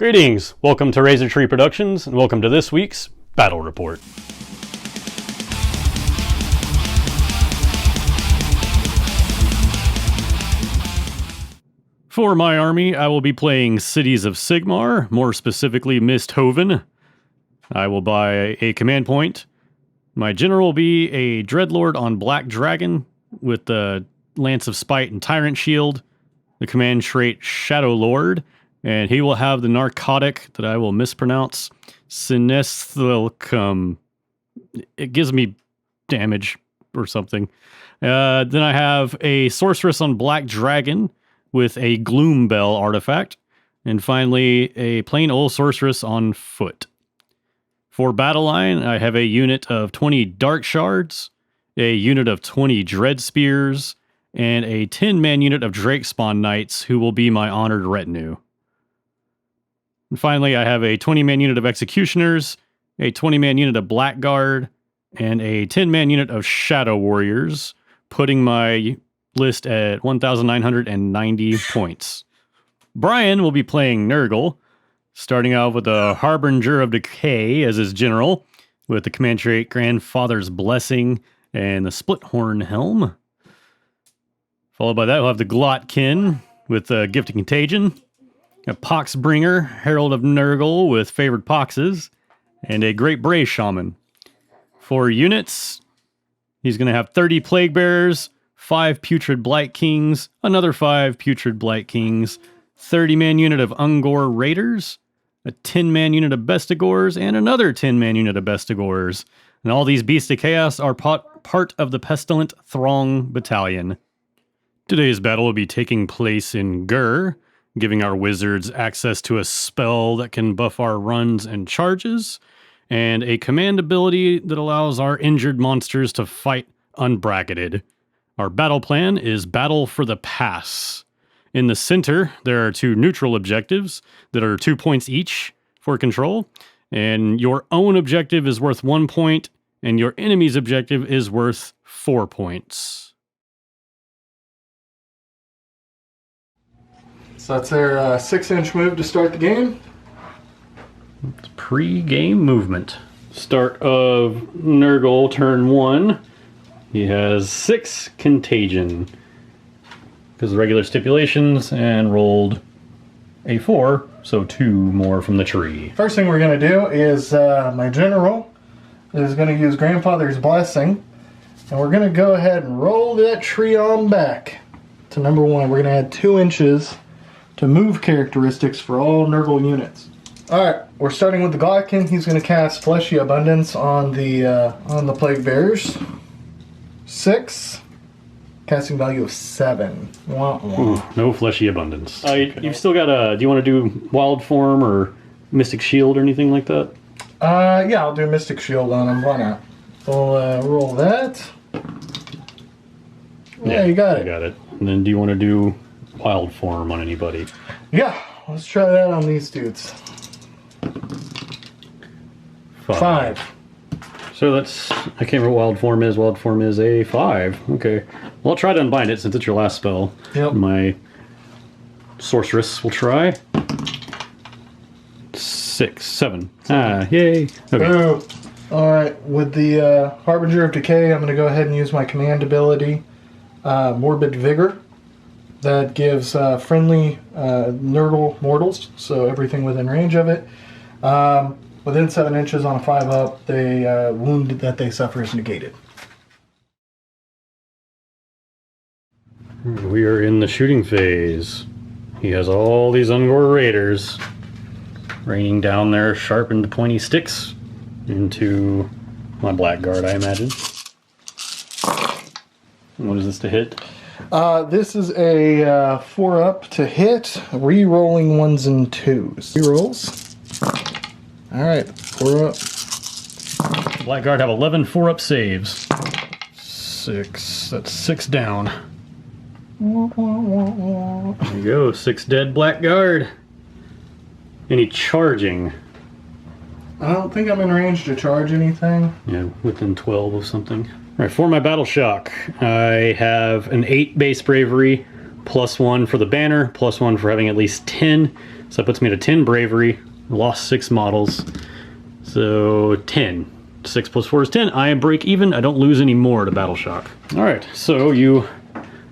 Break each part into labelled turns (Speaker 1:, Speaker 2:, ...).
Speaker 1: Greetings! Welcome to Razor Tree Productions, and welcome to this week's Battle Report. For my army, I will be playing Cities of Sigmar, more specifically Misthaven. I will buy a command point. My general will be a Dreadlord on Black Dragon with the Lance of Spite and Tyrant Shield, the command trait Shadow Lord, and he will have the narcotic that I will mispronounce, Sinesthalcum. It gives me damage or something. Then I have a sorceress on Black Dragon with a Gloom Bell artifact. And finally, a plain old sorceress on foot. For battle line, I have a unit of 20 Dark Shards, a unit of 20 Dread Spears, and a 10-man unit of Drakespawn Knights who will be my honored retinue. And finally, I have a 20-man unit of Executioners, a 20-man unit of Blackguard, and a 10-man unit of Shadow Warriors, putting my list at 1,990 points. Brian will be playing Nurgle, starting out with a Harbinger of Decay as his general, with the command trait Grandfather's Blessing and the Splithorn Helm. Followed by that, we'll have the Glotkin with Gift of Contagion, a Poxbringer, Herald of Nurgle with Favored Poxes, and a Great Bray Shaman. For units, he's going to have 30 Plague Bearers, 5 Putrid Blight Kings, another 5 Putrid Blight Kings, 30-man unit of Ungor Raiders, a 10-man unit of Bestigors, and another 10-man unit of Bestigors. And all these Beasts of Chaos are part of the Pestilent Throng Battalion. Today's battle will be taking place in Gur, giving our wizards access to a spell that can buff our runs and charges, and a command ability that allows our injured monsters to fight unbracketed. Our battle plan is Battle for the Pass. In the center, there are 2 neutral objectives that are 2 points each for control, and your own objective is worth 1 point, and your enemy's objective is worth 4 points.
Speaker 2: So that's their 6-inch move to start the game.
Speaker 1: It's pre-game movement. Start of Nurgle, turn 1. He has 6 Contagion because of regular stipulations, and rolled a 4, so 2 more from the tree.
Speaker 2: First thing we're going to do is my general is going to use Grandfather's Blessing, and we're going to go ahead and roll that tree on back to number 1. We're going to add 2 inches to move characteristics for all Nurgle units. Alright, we're starting with the Glotkin. He's going to cast Fleshy Abundance on the Plague Bearers. 6. Casting value of 7. Wah, wah.
Speaker 1: Ooh, no Fleshy Abundance. You've still got do you want to do Wild Form or Mystic Shield or anything like that?
Speaker 2: Yeah, I'll do Mystic Shield on him. Why not? We'll roll that. Yeah, you got it.
Speaker 1: I got it. And then do you want to do Wild Form on anybody?
Speaker 2: Yeah, let's try that on these dudes. 5.
Speaker 1: So that's, I can't remember what Wild Form is. Wild Form is a 5. Okay. Well, I'll try to unbind it since it's your last spell.
Speaker 2: Yep.
Speaker 1: My Sorceress will try. 6, 7. Ah, yay. Okay.
Speaker 2: Alright, with the Harbinger of Decay, I'm going to go ahead and use my command ability, Morbid Vigor. That gives friendly Nurgle mortals, so everything within range of it. Within 7 inches on a 5-up, the wound that they suffer is negated.
Speaker 1: We are in the shooting phase. He has all these Ungor Raiders raining down their sharpened pointy sticks into my Blackguard, I imagine. What is this to hit?
Speaker 2: This is a 4-up to hit, re-rolling 1s and 2s. Re-rolls. Alright, 4-up.
Speaker 1: Blackguard have 11 4-up saves. 6. That's 6 down. There you go, 6 dead Blackguard. Any charging?
Speaker 2: I don't think I'm in range to charge anything.
Speaker 1: Yeah, within 12 of something. Alright, for my Battle Shock, I have an 8 base bravery +1 for the banner, +1 for having at least 10. So that puts me at a 10 bravery. Lost 6 models. So 10. 6 + 4 is 10. I break even. I don't lose any more to Battle Shock. Alright, so you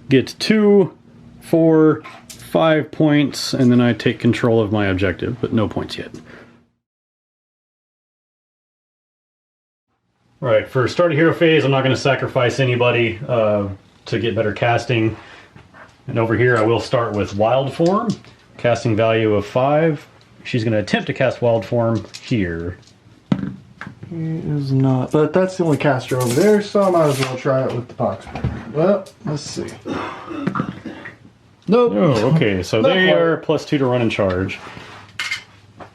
Speaker 1: get 2, 4, 5 points, and then I take control of my objective, but no points yet. Alright, for start of hero phase, I'm not going to sacrifice anybody to get better casting. And over here I will start with Wild Form, casting value of 5. She's going to attempt to cast Wild Form here.
Speaker 2: He is not, but that's the only caster over there, so I might as well try it with the Poxbreaker. Well, let's see. Nope.
Speaker 1: Oh, okay, so they are +2 to run and charge.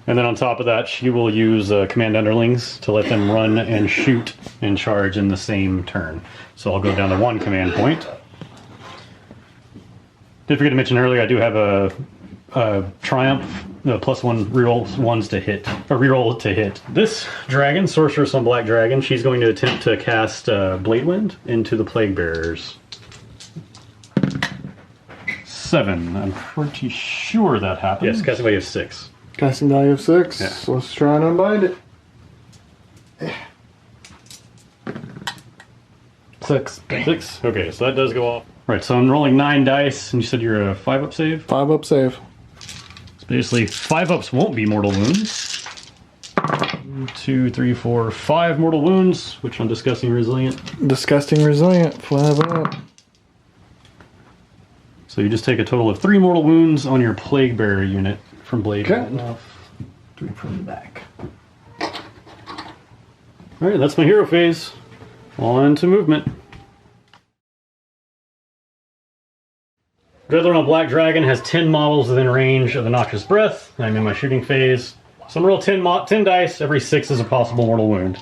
Speaker 1: And then on top of that, she will use command underlings to let them run and shoot and charge in the same turn. So I'll go down to 1 command point. Did forget to mention earlier, I do have a Triumph, +1 reroll ones to hit, or reroll to hit. This dragon, Sorceress on Black Dragon, she's going to attempt to cast Blade Wind into the Plague Bearers. 7. I'm pretty sure that happens. Yes, casting value of 6.
Speaker 2: Casting value of 6.
Speaker 1: Yeah.
Speaker 2: So let's try and unbind it. 6.
Speaker 1: 6? Okay, so that does go off. Right, so I'm rolling 9 dice, and you said you're a 5-up save?
Speaker 2: 5-up save.
Speaker 1: So basically, 5-ups won't be mortal wounds. 1, 2, 3, 4, 5 mortal wounds, which I'm discussing resilient.
Speaker 2: Disgusting resilient. 5-up.
Speaker 1: So you just take a total of 3 mortal wounds on your Plague Bearer unit from Blade Wind.
Speaker 2: Okay. 3 from the back.
Speaker 1: Alright, that's my hero phase. On to movement. Dreadlord on Black Dragon has 10 models within range of the Noxious Breath. I'm in my shooting phase. So I'm going to roll 10 dice. Every 6 is a possible mortal wound.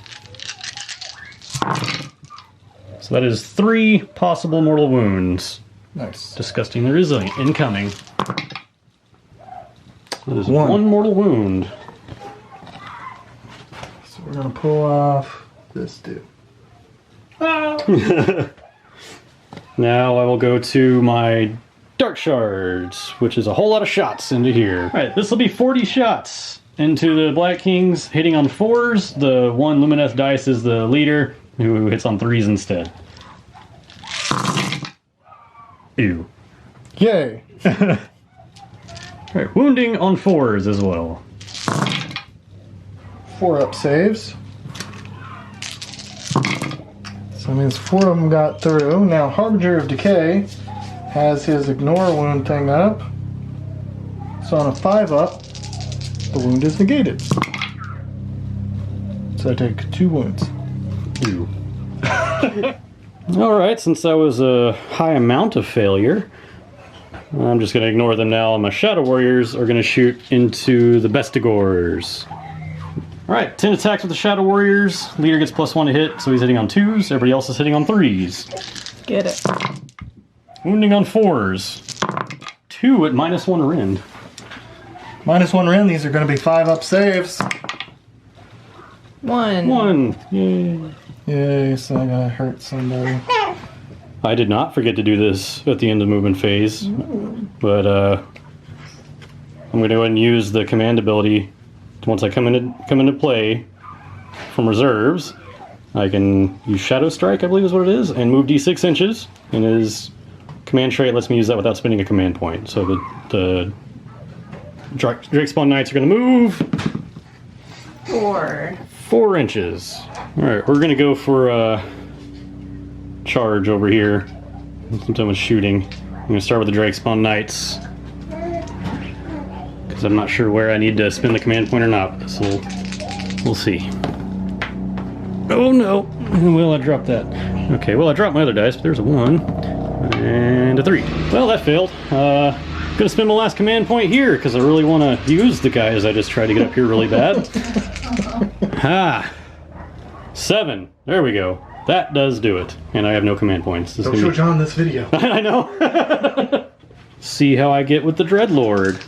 Speaker 1: So that is 3 possible mortal wounds.
Speaker 2: Nice.
Speaker 1: Disgusting the resilient. Incoming. That is
Speaker 2: 1
Speaker 1: mortal wound.
Speaker 2: So we're going to pull off this dude.
Speaker 1: Now I will go to my Dark Shards, which is a whole lot of shots into here. Alright, this will be 40 shots into the Black Kings, hitting on 4s. The 1 Lumineth dice is the leader, who hits on 3s instead. Ew.
Speaker 2: Yay.
Speaker 1: Alright, wounding on 4s as well.
Speaker 2: 4-up saves. So that means 4 of them got through. Now Harbinger of Decay has his ignore wound thing up. So on a 5-up, the wound is negated. So I take 2 wounds.
Speaker 1: Ew. Alright, since that was a high amount of failure, I'm just going to ignore them now. My Shadow Warriors are going to shoot into the Bestigors. Alright, 10 attacks with the Shadow Warriors. Leader gets +1 to hit, so he's hitting on 2s. Everybody else is hitting on 3s.
Speaker 3: Get it.
Speaker 1: Wounding on 4s. 2 at -1 rend.
Speaker 2: -1 rend, these are going to be 5-up saves.
Speaker 3: 1.
Speaker 1: 1. Yay.
Speaker 2: Yay, so I gotta hurt somebody.
Speaker 1: I did not forget to do this at the end of movement phase, but I'm going to go ahead and use the command ability. Once I come into play from reserves, I can use Shadow Strike, I believe is what it is, and move D6 inches. And his command trait lets me use that without spending a command point. So the Drakespawn Knights are going to move 4 inches. Alright, we're going to go for a charge over here. I'm done with shooting. I'm going to start with the Drakespawn Knights, because I'm not sure where I need to spend the command point or not. So we'll see. Oh no! Well, I dropped that. Okay, well I dropped my other dice, but there's a 1 and a 3. Well, that failed. Gonna spend my last command point here because I really want to use the guys I just tried to get up here really bad. 7. There we go. That does do it. And I have no command points.
Speaker 2: Don't show John this video.
Speaker 1: I know. See how I get with the Dreadlord.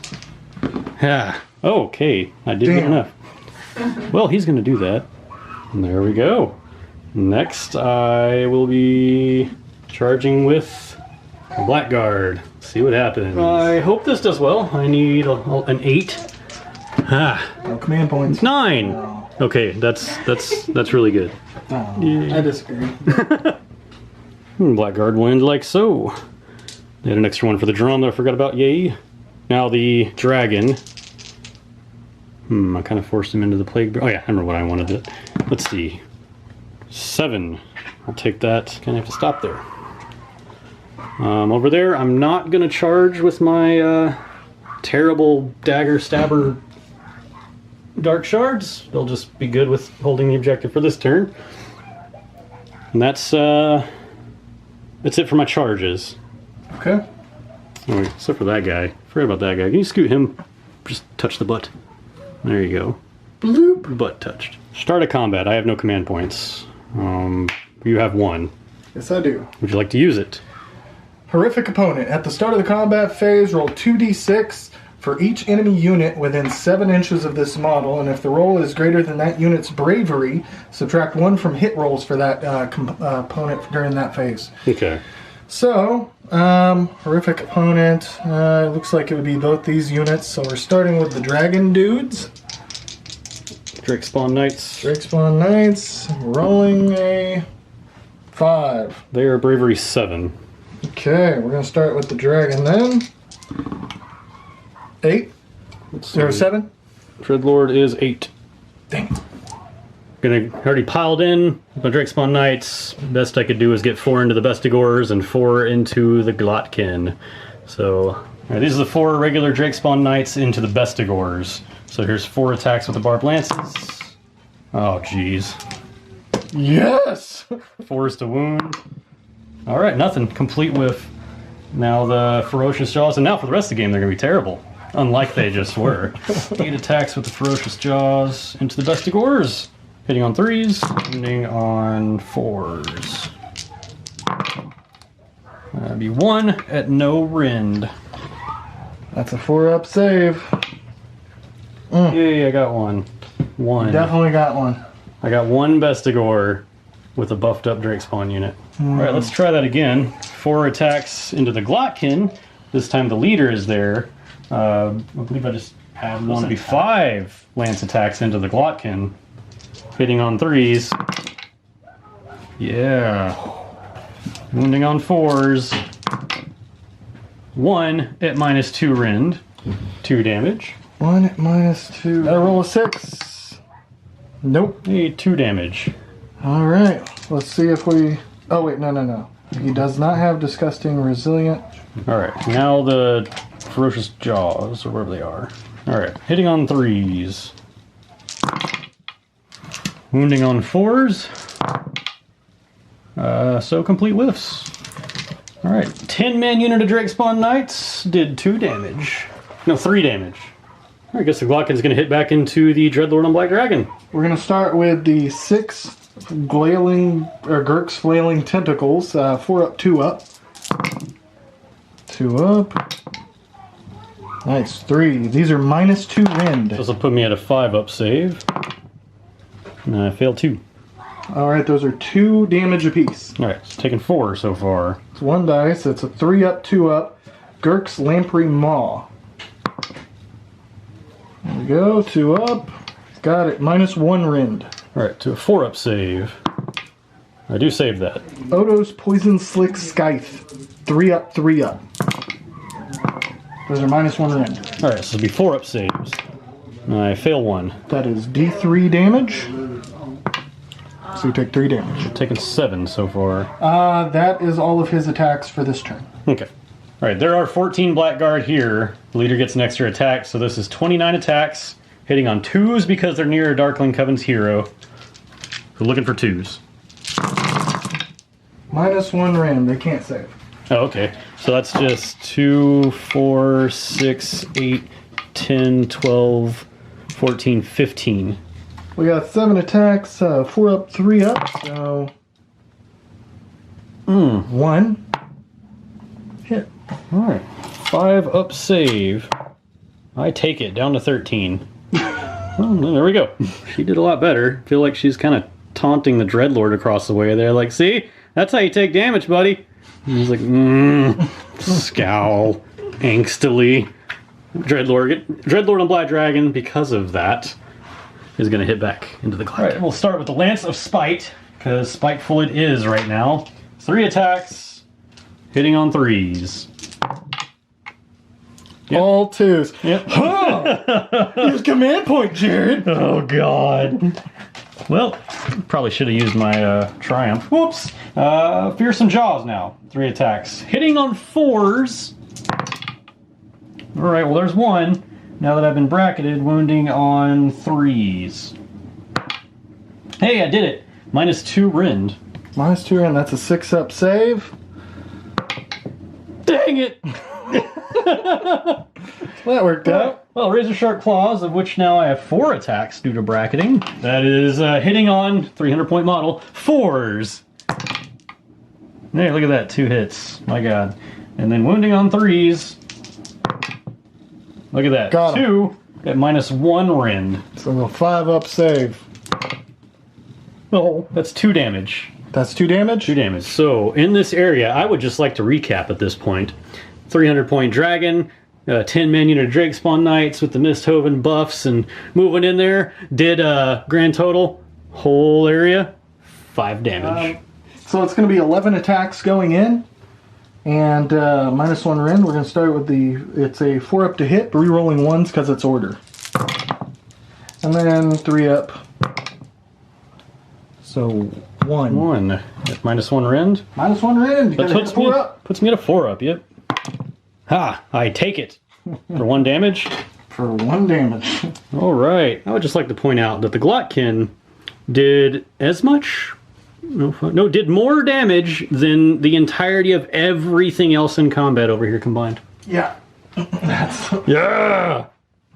Speaker 1: Okay, I did get enough. Well, he's going to do that. And there we go. Next, I will be charging with a Blackguard. See what happens. I hope this does well. I need an 8. Ah,
Speaker 2: No command points.
Speaker 1: 9.
Speaker 2: No.
Speaker 1: Okay, that's really good.
Speaker 2: No, I disagree.
Speaker 1: Blackguard wins like so. They had an extra one for the drum that I forgot about. Yay. Now the dragon. I kind of forced him into the plague. Oh yeah, I remember what I wanted it. Let's see. 7. I'll take that. Gonna have to stop there. Over there, I'm not gonna charge with my terrible dagger stabber dark shards. They'll just be good with holding the objective for this turn. And that's it for my charges.
Speaker 2: Okay.
Speaker 1: Oh, except for that guy. Forget about that guy. Can you scoot him? Just touch the butt. There you go.
Speaker 2: Bloop.
Speaker 1: Butt touched. Start a combat. I have no command points. You have 1.
Speaker 2: Yes, I do.
Speaker 1: Would you like to use it?
Speaker 2: Horrific opponent. At the start of the combat phase, roll 2d6 for each enemy unit within 7 inches of this model, and if the roll is greater than that unit's bravery, subtract 1 from hit rolls for that opponent during that phase.
Speaker 1: Okay.
Speaker 2: So, horrific opponent. It looks like it would be both these units. So we're starting with the dragon dudes.
Speaker 1: Drake Spawn Knights.
Speaker 2: Drake Spawn Knights. Rolling a 5.
Speaker 1: They are bravery 7.
Speaker 2: Okay, we're gonna start with the dragon then. 8. Or 7.
Speaker 1: Dreadlord is 8.
Speaker 2: Dang.
Speaker 1: Already piled in my Drake Spawn Knights. Best I could do is get 4 into the Bestigors and 4 into the Glotkin. So these are the 4 regular Drake Spawn Knights into the Bestigors. So here's 4 attacks with the Barbed Lances. Oh jeez.
Speaker 2: Yes!
Speaker 1: 4 is to wound. Alright, nothing. Complete whiff. Now the Ferocious Jaws, and now for the rest of the game they're going to be terrible. Unlike they just were. 8 attacks with the Ferocious Jaws into the Bestigors. Hitting on 3s, ending on 4s. That'd be 1 at no rend.
Speaker 2: That's a 4-up save.
Speaker 1: Yay, I got 1. 1.
Speaker 2: Definitely got one.
Speaker 1: I got 1 Bestigor with a buffed up Drake Spawn unit. Alright, let's try that again. 4 attacks into the Glotkin. This time the leader is there. I believe I just had one. It'd be 5 lance attacks into the Glotkin. Hitting on 3s. Yeah. Wounding on 4s. 1 at -2 rend. 2 damage.
Speaker 2: 1 at -2. Gotta roll a 6. Nope.
Speaker 1: Hey, 2 damage.
Speaker 2: Alright, let's see if we... Oh wait, no. He does not have Disgusting Resilient.
Speaker 1: Alright, now the Ferocious Jaws, or wherever they are. Alright, hitting on 3s. Wounding on 4s. So complete whiffs. Alright, 10-man unit of Drake Spawn Knights did 2 damage. No, 3 damage. I guess the Glotkin's going to hit back into the Dreadlord on Black Dragon.
Speaker 2: We're going to start with the 6 Gurk's Flailing Tentacles. 4 up, 2 up. 2 up. Nice, 3. These are -2 rend.
Speaker 1: This will put me at a 5-up save. And I failed 2.
Speaker 2: Alright, those are 2 damage apiece.
Speaker 1: Alright, it's taken 4 so far.
Speaker 2: It's 1 dice. It's a 3 up, 2 up. Gurk's Lamprey Maw. There we go, 2 up. Got it, -1 rend.
Speaker 1: Alright, to a 4-up save. I do save that.
Speaker 2: Odo's Poison Slick Scythe. 3 up, 3 up. Those are -1 rend.
Speaker 1: Alright, so it'll be 4-up saves. I fail 1.
Speaker 2: That is D3 damage. So you take 3 damage.
Speaker 1: I've taken 7 so far.
Speaker 2: That is all of his attacks for this turn.
Speaker 1: Okay. Alright, there are 14 Blackguard here. The leader gets an extra attack, so this is 29 attacks. Hitting on 2s because they're near Darkling Coven's hero. So looking for 2s.
Speaker 2: -1 rend. They can't save.
Speaker 1: Oh, okay. So that's just 2, 4, 6, 8, 10, 12, 14, 15.
Speaker 2: We got 7 attacks, 4 up, 3 up, so... 1. Hit.
Speaker 1: Alright. 5-up save. I take it down to 13. Well, there we go. She did a lot better. I feel like she's kind of taunting the Dreadlord across the way there. Like, see? That's how you take damage, buddy. He's like, scowl, angstily. Dreadlord on Black Dragon, because of that, is going to hit back into the clock. Alright, we'll start with the Lance of Spite, because spiteful it is right now. 3 attacks, hitting on 3s. Yep.
Speaker 2: All 2s.
Speaker 1: Yep.
Speaker 2: Huh! Use command point, Jared.
Speaker 1: Oh, God. Well, probably should have used my Triumph. Whoops. Fearsome Jaws now. 3 attacks. Hitting on 4s. Alright, well, there's 1. Now that I've been bracketed, wounding on 3s. Hey, I did it. -2 rend.
Speaker 2: -2 rend. That's a 6-up save.
Speaker 1: Dang it!
Speaker 2: That worked out.
Speaker 1: Well, Razor Sharp Claws, of which now I have 4 attacks due to bracketing. That is hitting on 300-point model 4s. Hey, look at that, 2 hits. My God. And then wounding on 3s. Look at that,
Speaker 2: Got
Speaker 1: 2 at -1 rend.
Speaker 2: So a 5-up save.
Speaker 1: Oh, that's 2 damage.
Speaker 2: That's 2 damage?
Speaker 1: 2 damage. So, in this area, I would just like to recap at this point. 300-point dragon, 10-man unit of Drake Spawn Knights with the Misthaven buffs, and moving in there, did grand total, whole area, 5 damage.
Speaker 2: So it's going to be 11 attacks going in, and -1 rend. We're going to start with it's a 4-up to hit, re-rolling 1s because it's order. And then 3-up. So 1.
Speaker 1: 1 at -1 rend.
Speaker 2: -1 rend. You
Speaker 1: That
Speaker 2: got to hit 4-up.
Speaker 1: puts me at a 4-up, yep. Ha! I take it. For 1 damage.
Speaker 2: For 1 damage.
Speaker 1: Alright. I would just like to point out that the Glotkin did as much... No, did more damage than the entirety of everything else in combat over here combined.
Speaker 2: Yeah. That's...
Speaker 1: Yeah!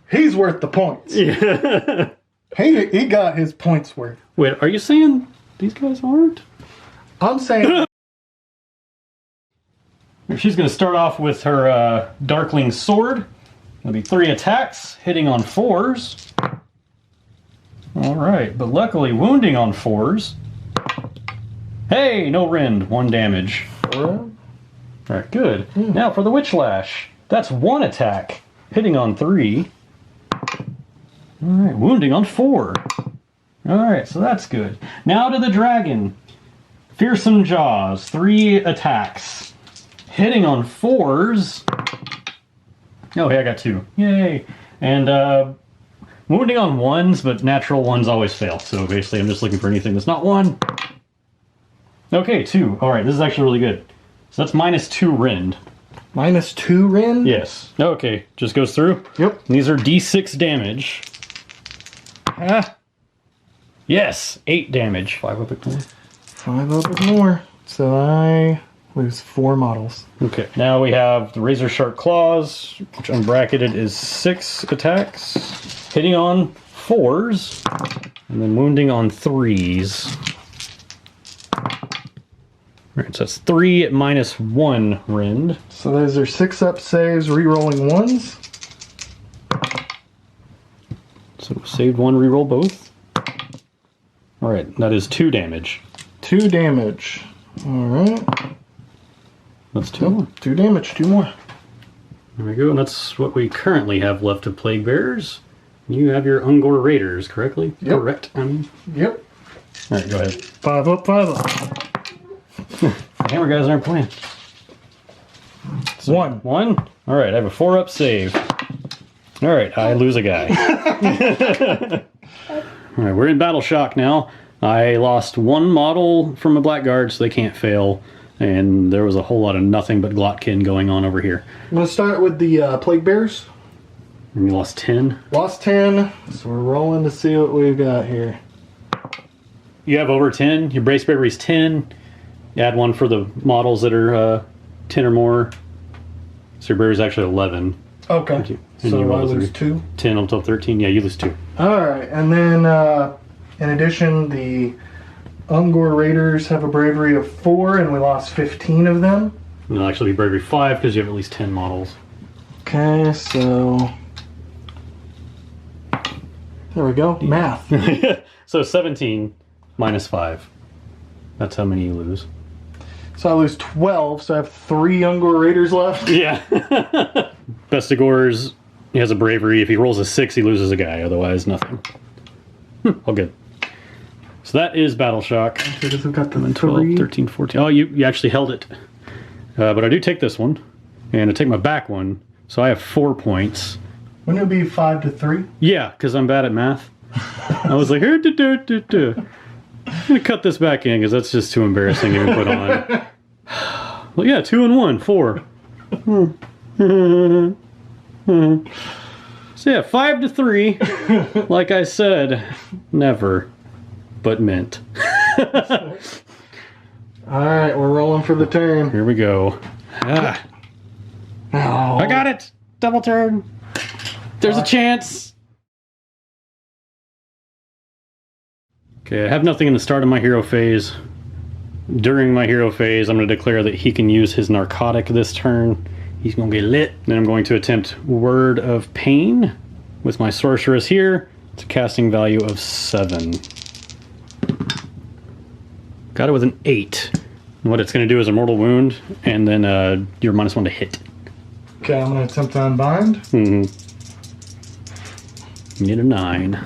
Speaker 2: He's worth the points.
Speaker 1: Yeah.
Speaker 2: He got his points worth.
Speaker 1: Wait, are you saying these guys aren't?
Speaker 2: I'm saying...
Speaker 1: She's going to start off with her Darkling Sword. It'll be 3 attacks, hitting on 4s. Alright, but luckily wounding on 4s. Hey, no rend, 1 damage. Alright, good. Now for the Witch Lash. That's 1 attack, hitting on 3. Alright, wounding on 4. Alright, so that's good. Now to the Dragon. Fearsome Jaws, 3 attacks. Hitting on 4s. Oh, hey, I got 2. Yay. And wounding on 1s, but natural 1s always fail. So basically I'm just looking for anything that's not 1. Okay, 2. Alright, this is actually really good. So that's -2 rend.
Speaker 2: -2 rend?
Speaker 1: Yes. Okay, just goes through?
Speaker 2: Yep.
Speaker 1: These are D6 damage. Yes, 8 damage. 5 up at more.
Speaker 2: 5 up at more. So I lose 4 models.
Speaker 1: Okay, now we have the Razor Sharp Claws, which unbracketed is 6 attacks, hitting on 4s, and then wounding on 3s. Alright, so that's 3 at -1 rend.
Speaker 2: So those are 6-up saves, re-rolling 1s.
Speaker 1: So saved 1, reroll both. Alright, that is 2 damage.
Speaker 2: 2 damage. Alright.
Speaker 1: That's 2 more.
Speaker 2: 2 damage, 2 more.
Speaker 1: There we go, and that's what we currently have left of Plague Bearers. You have your Ungor Raiders, correctly?
Speaker 2: Yep.
Speaker 1: Correct.
Speaker 2: Yep.
Speaker 1: Alright, go ahead.
Speaker 2: 5 up, 5 up.
Speaker 1: Hammer guys aren't playing. So,
Speaker 2: 1.
Speaker 1: 1? Alright, I have a 4-up save. Alright, I lose a guy. Alright, we're in Battle Shock now. I lost 1 model from a Blackguard, so they can't fail. And there was a whole lot of nothing but Glotkin going on over here.
Speaker 2: I'm going to start with the Plague Bears.
Speaker 1: And we lost 10.
Speaker 2: Lost 10, so we're rolling to see what we've got here.
Speaker 1: You have over 10. Your Brace Bravery's 10. You add 1 for the models that are 10 or more. So your Bravery's actually 11.
Speaker 2: Okay.
Speaker 1: And
Speaker 2: So
Speaker 1: you
Speaker 2: I
Speaker 1: roll
Speaker 2: lose
Speaker 1: 3.
Speaker 2: 2.
Speaker 1: 10 until 13. Yeah, you lose 2.
Speaker 2: Alright, and then in addition, the Ungor Raiders have a bravery of 4, and we lost 15 of them.
Speaker 1: And it'll actually be Bravery 5 because you have at least 10 models.
Speaker 2: Okay, so there we go. Math.
Speaker 1: So 17 minus 5. That's how many you lose.
Speaker 2: So I lose 12, so I have 3 Ungor Raiders left.
Speaker 1: Yeah. Bestigor's, he has a bravery. If he rolls a 6, he loses a guy. Otherwise, nothing. All good. So that is Battle Shock.
Speaker 2: Because we got the
Speaker 1: 12, 13, 14. Oh, you actually held it. But I do take this one. And I take my back one. So I have 4 points.
Speaker 2: Wouldn't it be 5 to 3?
Speaker 1: Yeah, because I'm bad at math. I was like, I'm going to cut this back in because that's just too embarrassing to even put on. Well, yeah, 2 and 1, 4. So yeah, 5 to 3. Like I said, never, but meant.
Speaker 2: Alright, we're rolling for the turn.
Speaker 1: Here we go. Ah,
Speaker 2: Oh.
Speaker 1: I got it! Double turn! There's a chance! Okay, I have nothing in the start of my hero phase. During my hero phase, I'm going to declare that he can use his narcotic this turn. He's going to get lit. Then I'm going to attempt Word of Pain with my sorceress here. It's a casting value of 7. Got it with an 8. And what it's going to do is a mortal wound, and then you're -1 to hit.
Speaker 2: Okay, I'm going to attempt to unbind.
Speaker 1: You need a 9.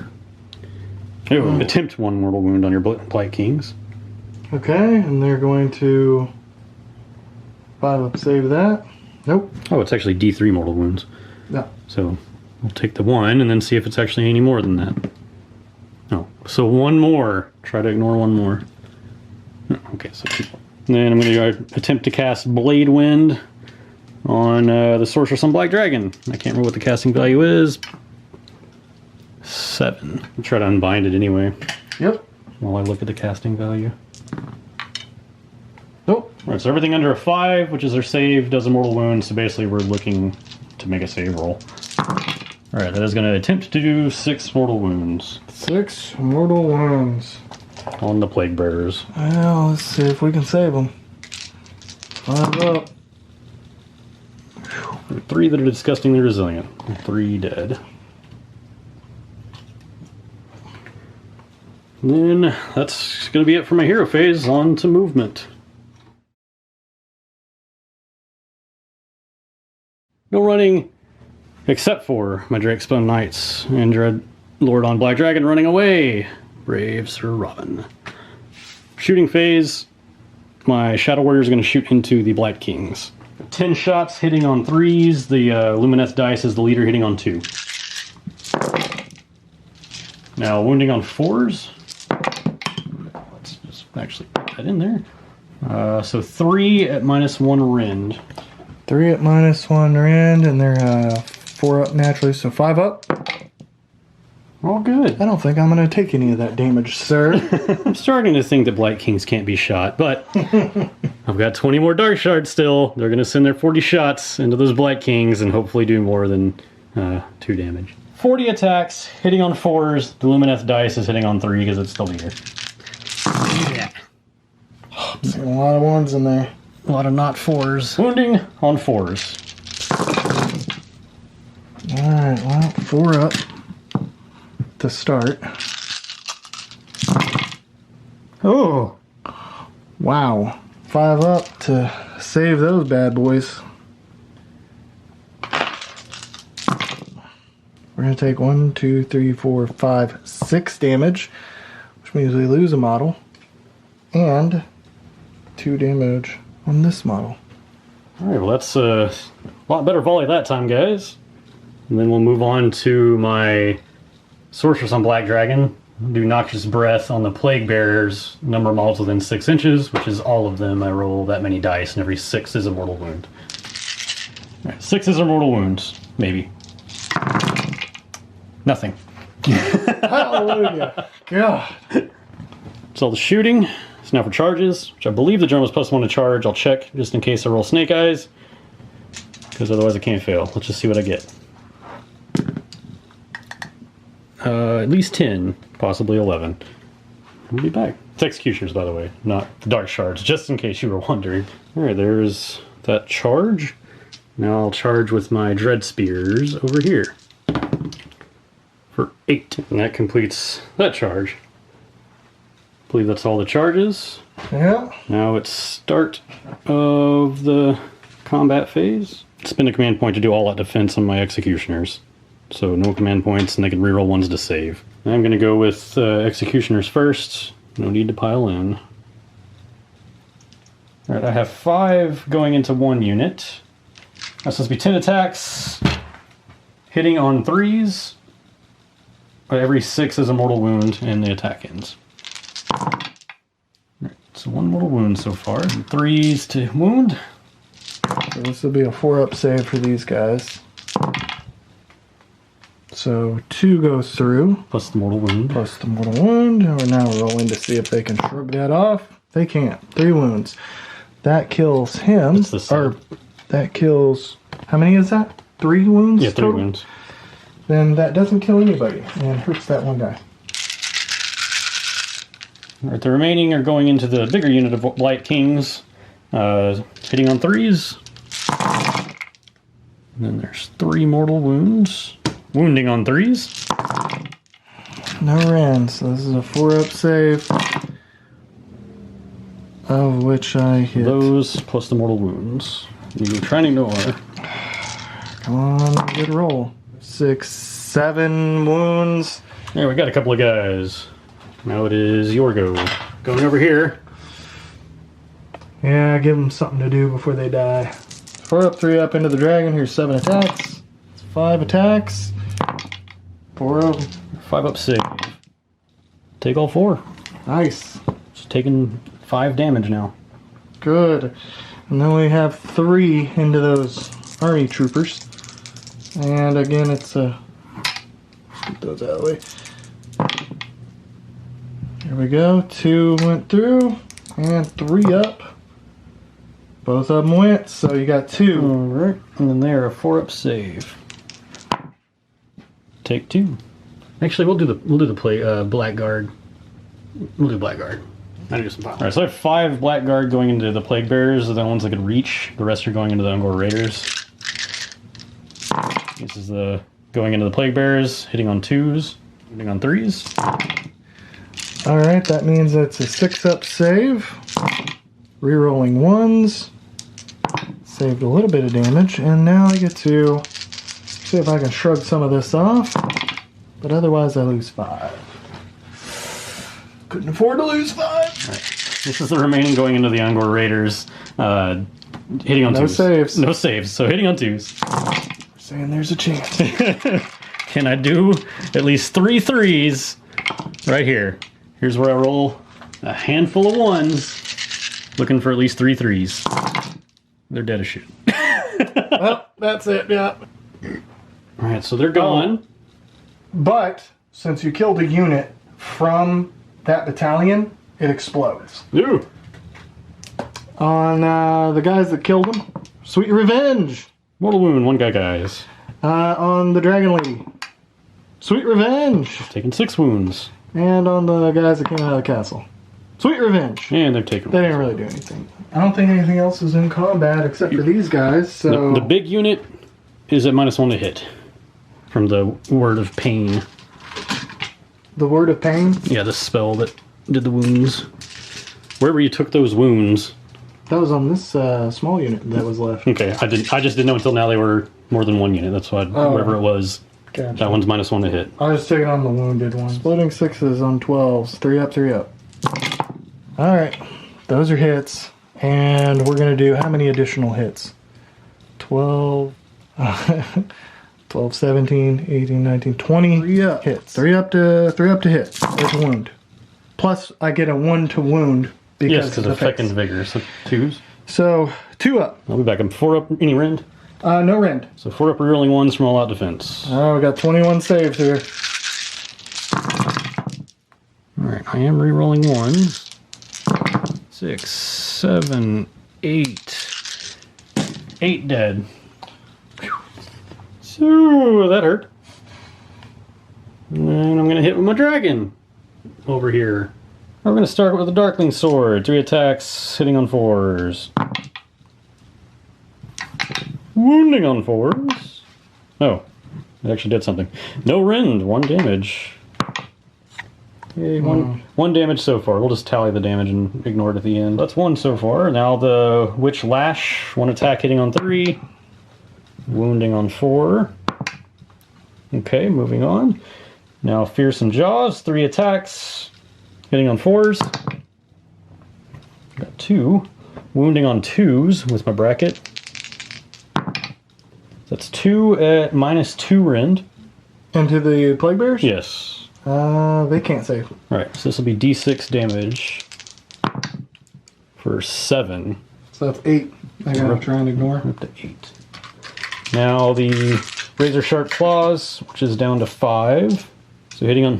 Speaker 1: Oh, attempt 1 mortal wound on your Blight Kings.
Speaker 2: Okay, and they're going to 5 up, save that. Nope.
Speaker 1: Oh, it's actually D3 mortal wounds.
Speaker 2: No.
Speaker 1: So we'll take the 1 and then see if it's actually any more than that. Oh, so 1 more. Try to ignore 1 more. Okay, so 2. Then I'm going to attempt to cast Blade Wind on the Sorceress on Black Dragon. I can't remember what the casting value is. 7. I'll try to unbind it anyway.
Speaker 2: Yep.
Speaker 1: While I look at the casting value.
Speaker 2: Nope.
Speaker 1: Alright, so everything under a 5, which is their save, does a mortal wound, so basically we're looking to make a save roll. Alright, that is going to attempt to do 6 mortal wounds.
Speaker 2: 6 mortal wounds.
Speaker 1: On the Plague Bearers.
Speaker 2: Well, let's see if we can save them. 5 up.
Speaker 1: 3 that are disgustingly resilient. 3 dead. And then that's going to be it for my hero phase. On to movement. No running, except for my Drakespawn Knights and Dread Lord on Black Dragon running away. Brave Sir Robin. Shooting phase, my Shadow Warrior is going to shoot into the Blight Kings. 10 shots hitting on 3s. The Lumineth dice is the leader hitting on 2. Now wounding on 4s. Let's just actually put that in there. So 3 at -1 rend.
Speaker 2: 3 at -1 rend, and they're 4 up naturally, so 5 up.
Speaker 1: All good.
Speaker 2: I don't think I'm going to take any of that damage, sir.
Speaker 1: I'm starting to think that Blight Kings can't be shot, but I've got 20 more Dark Shards still. They're going to send their 40 shots into those Blight Kings and hopefully do more than 2 damage. 40 attacks, hitting on 4s. The Lumineth dice is hitting on 3 because it's the leader. Yeah.
Speaker 2: A lot of ones in there.
Speaker 1: A lot of not 4s. Wounding on 4s.
Speaker 2: Alright, well, 4 up to start. Oh! Wow. 5 up to save those bad boys. We're going to take 1, 2, 3, 4, 5, 6 damage, which means we lose a model, and 2 damage on this model.
Speaker 1: Alright, well that's a lot better volley that time, guys. And then we'll move on to my Sorceress on Black Dragon. Do Noxious Breath on the Plague Bearers, number of models within 6 inches, which is all of them. I roll that many dice, and every 6 is a mortal wound. Right, 6s are mortal wounds, maybe. Nothing.
Speaker 2: Hallelujah. God.
Speaker 1: It's all the shooting. So now for charges, which I believe the German was +1 to charge. I'll check just in case I roll Snake Eyes, because otherwise I can't fail. Let's just see what I get. At least 10, possibly 11. We'll be back. It's Executioners, by the way, not the Dark Shards, just in case you were wondering. Alright, there's that charge. Now I'll charge with my Dread Spears over here. For 8, and that completes that charge. believe that's all the charges.
Speaker 2: Yeah.
Speaker 1: Now it's start of the combat phase. Spend a command point to do all out defense on my executioners. So no command points, and they can reroll ones to save. I'm going to go with executioners first. No need to pile in. Alright, I have 5 going into 1 unit. That's supposed to be 10 attacks. Hitting on 3s. Every 6 is a mortal wound, and the attack ends. Alright, so 1 mortal wound so far. 3s to wound.
Speaker 2: So this will be a 4-up save for these guys. So 2 goes through.
Speaker 1: Plus the mortal wound.
Speaker 2: Plus the mortal wound. And we're now rolling to see if they can shrug that off. They can't. 3 wounds. That kills him. Or that kills... How many is that? 3 wounds?
Speaker 1: Yeah, 3
Speaker 2: total?
Speaker 1: wounds.
Speaker 2: Then that doesn't kill anybody and hurts that one guy.
Speaker 1: Alright, the remaining are going into the bigger unit of Blight Kings. Hitting on 3s. And then there's 3 mortal wounds. Wounding on 3s.
Speaker 2: No rend, so this is a 4-up save. Of which I hit.
Speaker 1: Those plus the mortal wounds. You're trying to ignore.
Speaker 2: Come on, good roll. 6, 7 wounds.
Speaker 1: There, we got a couple of guys. Now it is your go. Going over here.
Speaker 2: Yeah, give them something to do before they die. 4-up, 3-up into the dragon. Here's 7 attacks. 5 attacks. 4-up.
Speaker 1: 5-up save. Take all 4.
Speaker 2: Nice.
Speaker 1: Just taking 5 damage now.
Speaker 2: Good. And then we have 3 into those army troopers. And again, it's a... Get those out of the way. Here we go. 2 went through. And 3 up. Both of them went, so you got 2.
Speaker 1: Alright, and then they're a 4-up save. Take 2. Actually, we'll do the Blackguard. We'll do Blackguard. I do some power. Alright, so I have 5 Blackguard going into the Plague Bearers, the ones that could reach. The rest are going into the Ungor Raiders. This is the going into the Plague Bearers, hitting on 2s, hitting on 3s.
Speaker 2: Alright, that means it's a 6-up save. Rerolling 1s. Saved a little bit of damage, and now I get to see if I can shrug some of this off. But otherwise I lose 5. Couldn't afford to lose 5.
Speaker 1: Right. This is the remaining going into the Ungor Raiders. Hitting on 2s.
Speaker 2: No saves.
Speaker 1: No saves, so hitting on 2s.
Speaker 2: Saying there's a chance.
Speaker 1: Can I do at least 3 3s right here? Here's where I roll a handful of 1s, looking for at least 3 3s. They're dead as shit.
Speaker 2: Well, that's it, yeah.
Speaker 1: Alright, so they're gone.
Speaker 2: But since you killed a unit from that battalion, it explodes.
Speaker 1: Ooh.
Speaker 2: On the guys that killed him, sweet revenge.
Speaker 1: Mortal wound, 1 guy, guys.
Speaker 2: On the dragon lady, sweet revenge.
Speaker 1: Taking 6 wounds.
Speaker 2: And on the guys that came out of the castle, sweet revenge.
Speaker 1: And they've taken
Speaker 2: They didn't really do anything. I don't think anything else is in combat except for these guys, so...
Speaker 1: The big unit is at -1 to hit. From the Word of Pain.
Speaker 2: The Word of Pain?
Speaker 1: Yeah, the spell that did the wounds. Wherever you took those wounds...
Speaker 2: That was on this small unit that was left.
Speaker 1: Okay, I just didn't know until now they were more than 1 unit. That's why wherever it was,
Speaker 2: Gotcha.
Speaker 1: that one's -1 to hit.
Speaker 2: I was taking on the wounded one. Exploding 6s on 12s. 3 up, 3 up. Alright, those are hits. And we're going to do how many additional hits? 12, 12, 17, 18, 19, 20 hits. 3 up to hit. There's a wound. Plus, I get a 1 to wound because
Speaker 1: because of effect and vigor. So 2s.
Speaker 2: So 2 up.
Speaker 1: I'll be back. I'm 4 up. Any rend?
Speaker 2: No rend.
Speaker 1: So 4 up rerolling 1s from all out defense.
Speaker 2: Oh, we got 21 saves here.
Speaker 1: Alright, I am rerolling 1s. 6, 7, 8. 8 dead. So that hurt. And then I'm going to hit with my dragon over here. We're going to start with the Darkling Sword. 3 attacks, hitting on 4s. Wounding on 4s. Oh, it actually did something. No rend, 1 damage. Yay, one damage so far. We'll just tally the damage and ignore it at the end. That's 1 so far. Now the Witch Lash. 1 attack hitting on 3. Wounding on 4. Okay, moving on. Now Fearsome Jaws. 3 attacks. Hitting on 4s. Got 2. Wounding on 2s with my bracket. That's 2 at -2 rend.
Speaker 2: Into the Plague Bears?
Speaker 1: Yes.
Speaker 2: They can't save.
Speaker 1: Alright, so this will be D6 damage for 7.
Speaker 2: So that's 8. I gotta try and ignore.
Speaker 1: Up to 8. Now the Razor Sharp Claws, which is down to 5. So hitting on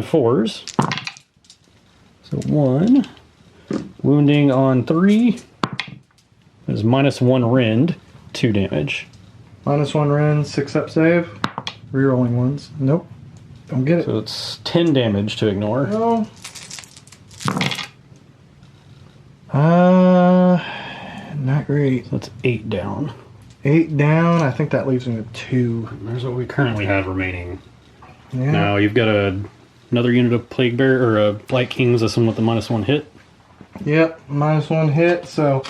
Speaker 1: 4s. So 1. Wounding on 3. That is -1 rend, 2 damage.
Speaker 2: -1 rend, 6 up save. Rerolling ones. Nope. Don't get it.
Speaker 1: So it's 10 damage to ignore.
Speaker 2: No. Not great.
Speaker 1: So that's 8 down.
Speaker 2: 8 down. I think that leaves me with 2.
Speaker 1: There's what we currently have remaining.
Speaker 2: Yeah.
Speaker 1: Now you've got another unit of Plague Bear or Blight Kings. This one with the -1 hit.
Speaker 2: Yep. -1 hit. So.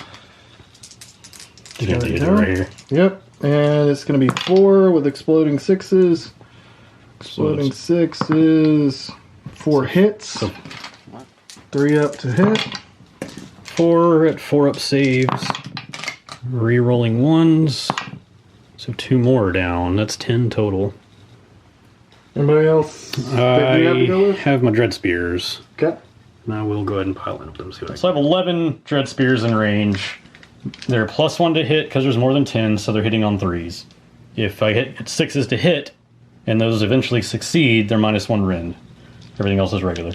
Speaker 1: You have to hit it right here.
Speaker 2: Yep. And it's going to be 4 with exploding 6s. Exploding 6s. 4 hits. 3 up to hit.
Speaker 1: 4 at 4 up saves. Re-rolling 1s. So 2 more down. That's 10 total.
Speaker 2: Anybody else? that you have to go
Speaker 1: I
Speaker 2: with?
Speaker 1: have my Dread Spears.
Speaker 2: Okay.
Speaker 1: Now we'll go ahead and pile in with them. So I have 11 Dread Spears in range. They're +1 to hit because there's more than 10, so they're hitting on 3s. If I hit 6s to hit, and those eventually succeed, they're -1 rend. Everything else is regular.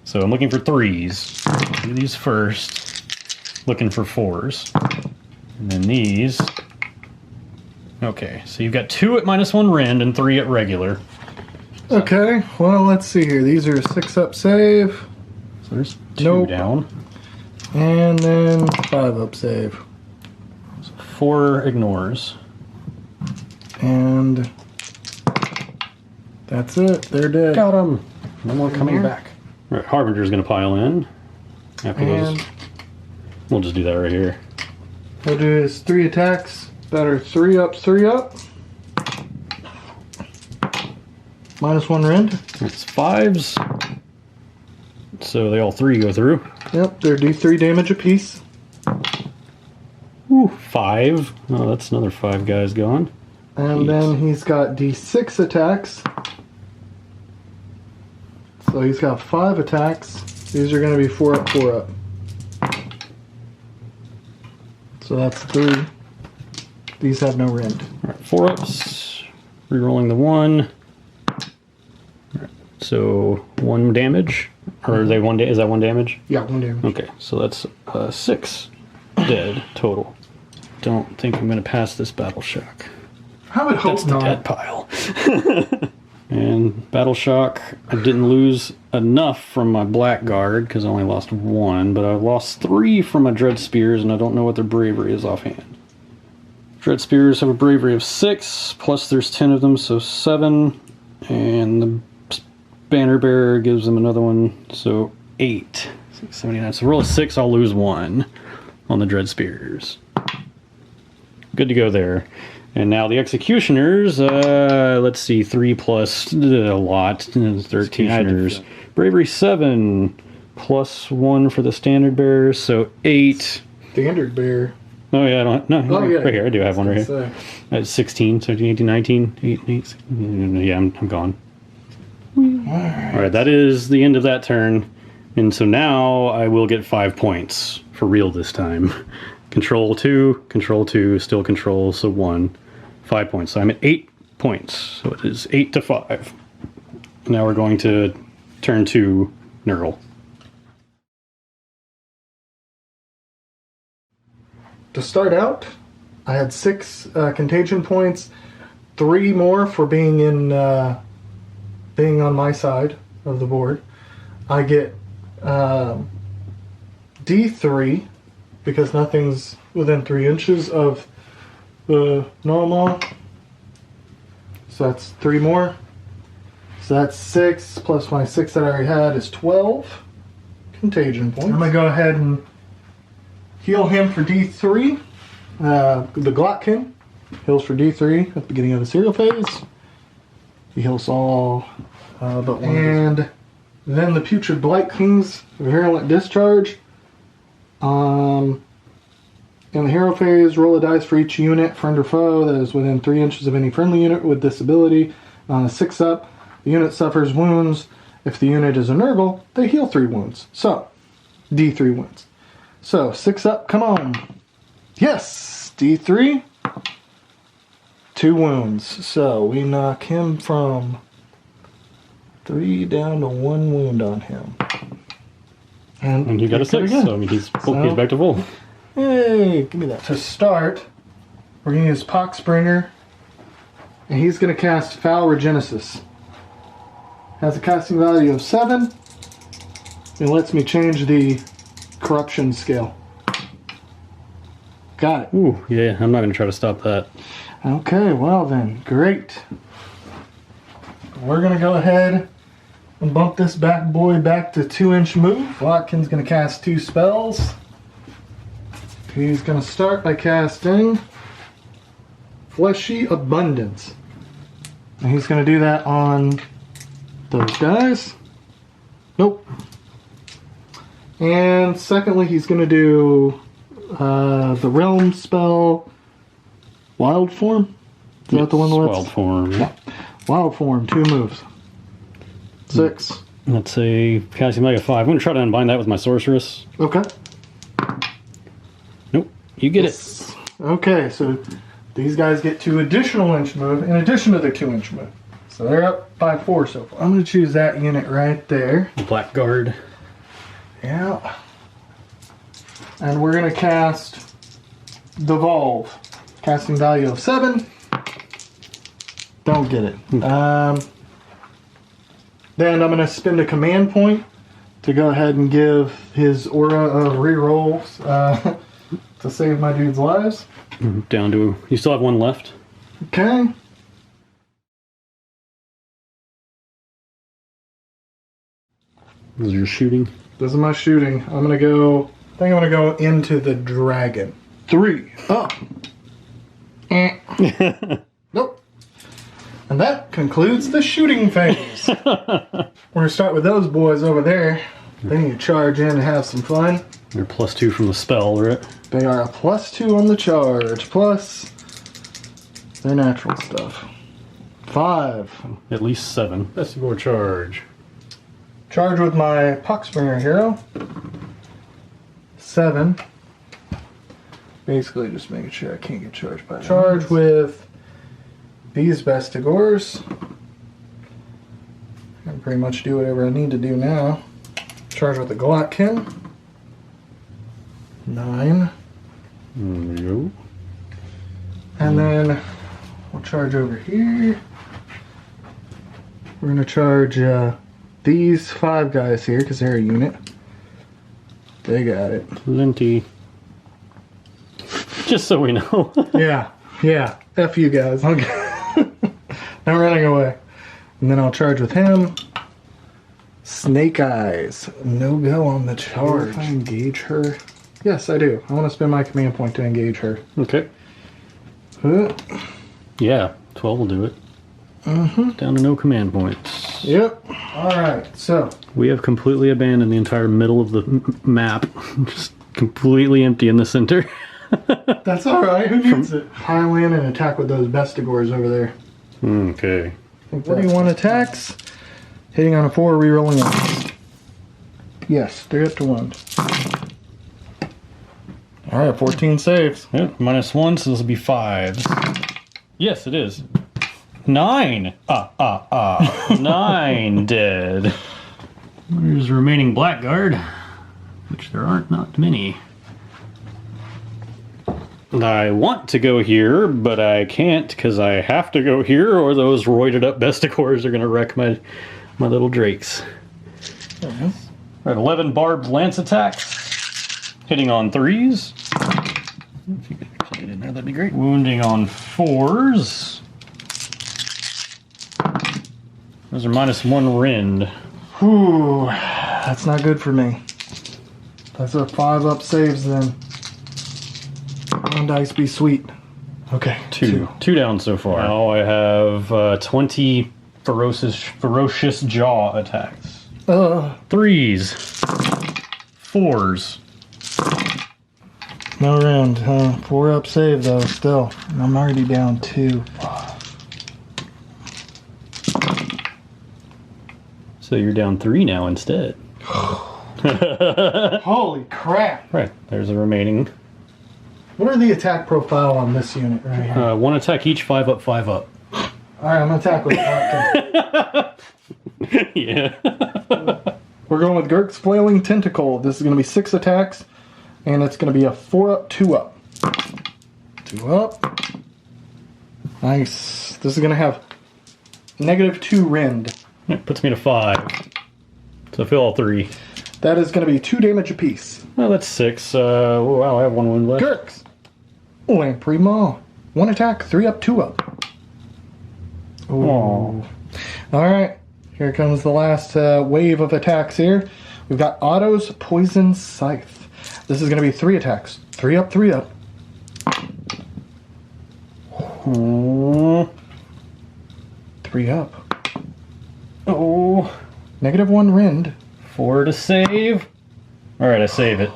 Speaker 1: So I'm looking for 3s. Do these first. Looking for 4s. And then these. Okay, so you've got 2 at -1 rend and 3 at regular.
Speaker 2: Okay, well, let's see here. These are 6 up save.
Speaker 1: So there's 2
Speaker 2: Nope.
Speaker 1: down.
Speaker 2: And then 5 up save.
Speaker 1: 4 ignores.
Speaker 2: And that's it. They're dead.
Speaker 1: Got him. No more coming
Speaker 2: here.
Speaker 1: back. All right, Harbinger's going to pile in. After those,
Speaker 2: And
Speaker 1: we'll just do that right here.
Speaker 2: we'll do his 3 attacks that are 3 up, 3 up. -1 rend.
Speaker 1: It's 5s. So they all 3 go through.
Speaker 2: Yep, they're D3 damage apiece.
Speaker 1: Ooh, 5. Oh, that's another 5 guys gone.
Speaker 2: And
Speaker 1: Jeez.
Speaker 2: then he's got D6 attacks. So he's got 5 attacks. These are going to be 4 up, 4 up. So that's 3. These have no rend.
Speaker 1: All right, 4 ups. Rerolling the 1. All right, so 1 damage. Or are they 1 is that 1 damage?
Speaker 2: Yeah, 1 damage.
Speaker 1: Okay, so that's 6 dead total. Don't think I'm going to pass this Battle Shock.
Speaker 2: I would hope
Speaker 1: That's the
Speaker 2: not.
Speaker 1: dead pile. And Battle Shock, I didn't lose enough from my Blackguard because I only lost 1, but I lost 3 from my Dread Spears, and I don't know what their bravery is offhand. Dread Spears have a bravery of 6, plus there's 10 of them, so 7, and the Banner Bearer gives them another one, so 8. 79. So roll a 6, I'll lose 1 on the Dread Spears. Good to go there. And now the Executioners, let's see, 3 plus a lot, 13ers. Bravery 7, plus 1 for the Standard Bearers, so 8.
Speaker 2: Standard bear.
Speaker 1: Oh yeah, I don't, no,
Speaker 2: Oh, yeah.
Speaker 1: right here, I do have one right here.
Speaker 2: So,
Speaker 1: That's 16, 17, 18, 19, 8, 8, yeah, I'm gone. Alright, that is the end of that turn. And so now I will get 5 points, for real this time. Control 2, still control, so 1. 5 points. So I'm at 8 points. So it is 8 to 5. Now we're going to turn to Nurgle.
Speaker 2: to start out, I had 6 contagion points, 3 more for being in being on my side of the board. I get D3 because nothing's within 3 inches of the normal. So that's 3 more. So that's 6 plus my 6 that I already had is 12 contagion points. I'm going to go ahead and heal him for D3. The Glotkin heals for D3 at the beginning of the serial phase. He heals all but one. And then the Putrid Blight King's Virulent Discharge. In the hero phase, roll a dice for each unit, friend or foe, that is within 3 inches of any friendly unit with this ability. On a 6-up, the unit suffers wounds. If the unit is a Nurgle, they heal 3 wounds. So, D3 wounds. So, 6-up, come on. Yes! D3. 2 wounds. So, we knock him from 3 down to 1 wound on him.
Speaker 1: And you got a 6, so I mean, he's back to full.
Speaker 2: Hey, give me that. To start, we're going to use Poxbringer, and he's going to cast Foul Regenesis. Has a casting value of 7. It lets me change the corruption scale. Got it.
Speaker 1: Ooh, yeah, I'm not going to try to stop that.
Speaker 2: Okay, well then, great. We're going to go ahead and bump this back boy back to 2-inch move. Watkins going to cast 2 spells. He's going to start by casting Fleshy Abundance. And he's going to do that on those guys. Nope. And secondly, he's going to do the Realm spell Wild Form. Is that the one that lets?
Speaker 1: Wild Form.
Speaker 2: Yeah. Wild Form, 2 moves. 6.
Speaker 1: Let's say casting like a 5. I'm going to try to unbind that with my sorceress.
Speaker 2: Okay.
Speaker 1: Nope. You get it.
Speaker 2: Okay, so these guys get 2 additional inch move in addition to their 2-inch move. So they're up by 4 so far. I'm going to choose that unit right there.
Speaker 1: Blackguard.
Speaker 2: Yeah. And we're going to cast Devolve. Casting value of 7. Don't get it. Then I'm going to spend a command point to go ahead and give his aura of rerolls to save my dude's lives.
Speaker 1: Down to... You still have 1 left?
Speaker 2: Okay.
Speaker 1: This is your shooting?
Speaker 2: This is my shooting. I'm going to go... I think I'm going to go into the dragon. 3. Up. Nope. And that concludes the shooting phase. We're going to start with those boys over there. They need to charge in and have some fun.
Speaker 1: They're +2 from the spell, right?
Speaker 2: They are a +2 on the charge, plus their natural stuff. 5.
Speaker 1: At least 7. Vestigore charge.
Speaker 2: Charge with my Poxbringer hero. 7. Basically just making sure I can't get charged by that. Charge with these Vestigores. I can pretty much do whatever I need to do now. Charge with the Glotkin. 9.
Speaker 1: There we go.
Speaker 2: And then we'll charge over here. We're going to charge these 5 guys here because they're a unit. They got it.
Speaker 1: Plenty. Just so we know.
Speaker 2: Yeah. F you guys. Okay. I'm running away. And then I'll charge with him. Snake Eyes. No go on the charge. If I engage her. Yes, I do. I want to spend my command point to engage her.
Speaker 1: Okay. Yeah, 12 will do it. Down to no command points.
Speaker 2: Yep. Alright, so.
Speaker 1: We have completely abandoned the entire middle of the map. Just completely empty in the center.
Speaker 2: That's alright. Who needs it? Pile in and attack with those Vestigores over there.
Speaker 1: Okay.
Speaker 2: 41 attacks. Hitting on a 4, rerolling on. Yes, they're up to 1. Alright, 14 saves.
Speaker 1: Yeah, -1, so this will be 5s. Yes, it is. 9! 9 dead. There's the remaining Blackguard, which there aren't not many. I want to go here, but I can't because I have to go here or those roided up Vestigores are going to wreck my little drakes. Alright, 11 barbed lance attacks. Hitting on 3s. If you could actually get in there, that'd be great. Wounding on 4s. Those are -1 rend.
Speaker 2: Whew, that's not good for me. Those are 5-up saves then. One dice be sweet. Okay,
Speaker 1: Two down so far. Now I have 20 ferocious jaw attacks. 3s, 4s.
Speaker 2: No rend, huh? 4-up save though, still. I'm already down 2.
Speaker 1: So you're down 3 now instead.
Speaker 2: Holy crap!
Speaker 1: Right, there's the remaining.
Speaker 2: What are the attack profile on this unit right here?
Speaker 1: 1 attack each, 5-up, 5-up.
Speaker 2: Alright, I'm gonna attack with Maggotkin.
Speaker 1: Yeah.
Speaker 2: We're going with Gurk's Flailing Tentacle. This is gonna be 6 attacks, and it's gonna be a 4-up, 2-up. 2-up. Nice. This is gonna have -2 rend.
Speaker 1: That puts me to 5. So I feel all 3.
Speaker 2: That is gonna be 2 damage apiece.
Speaker 1: Oh, that's 6. Oh, wow, I have 1 wound left.
Speaker 2: Gurks. Primo. 1 attack, 3-up, 2-up.
Speaker 1: Aw.
Speaker 2: Alright, here comes the last wave of attacks here. We've got Otto's Poison Scythe. This is going to be 3 attacks. 3-up, 3-up.
Speaker 1: Oh.
Speaker 2: 3-up.
Speaker 1: Oh.
Speaker 2: -1 rend.
Speaker 1: 4 to save. Alright, I save it.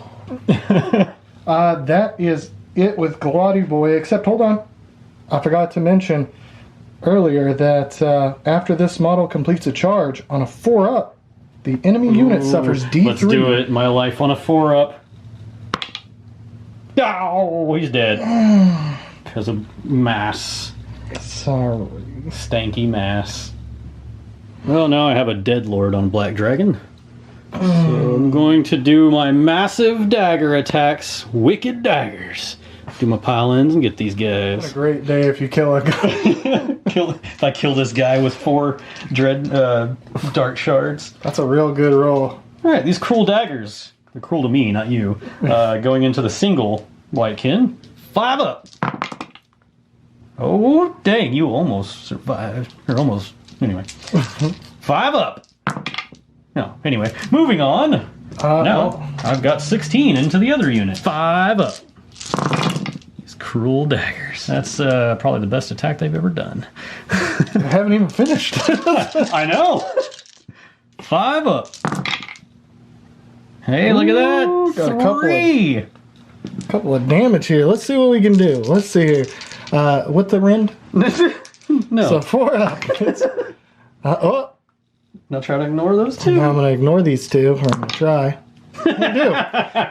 Speaker 2: That is it with Glotty Boy, except hold on. I forgot to mention earlier that after this model completes a charge on a 4-up, the enemy unit suffers D3.
Speaker 1: Let's do it. My life on a 4-up. Oh, he's dead. Because of mass.
Speaker 2: Sorry.
Speaker 1: Stanky mass. Well, now I have a Dead Lord on Black Dragon. So I'm going to do my massive dagger attacks. Wicked daggers. Do my pile-ins and get these
Speaker 2: What a
Speaker 1: guys.
Speaker 2: great day if you kill a guy.
Speaker 1: If I kill this guy with 4 dart shards.
Speaker 2: That's a real good roll.
Speaker 1: Alright, these cruel daggers. They're cruel to me, not you. Going into the single Whitekin. 5-up. Oh, dang, you almost survived. Or almost, anyway. 5-up. No, anyway, moving on. Now, I've got 16 into the other unit. 5-up. These cruel daggers. That's probably the best attack they've ever done.
Speaker 2: I haven't even finished.
Speaker 1: I know. 5-up. Hey, look at that.
Speaker 2: Got a
Speaker 1: 3.
Speaker 2: couple of damage here. Let's see what we can do. Let's see here. What the rend?
Speaker 1: No.
Speaker 2: So 4-up.
Speaker 1: Now try to ignore those 2.
Speaker 2: Now I'm going to ignore these 2. Or I'm going to try. I do.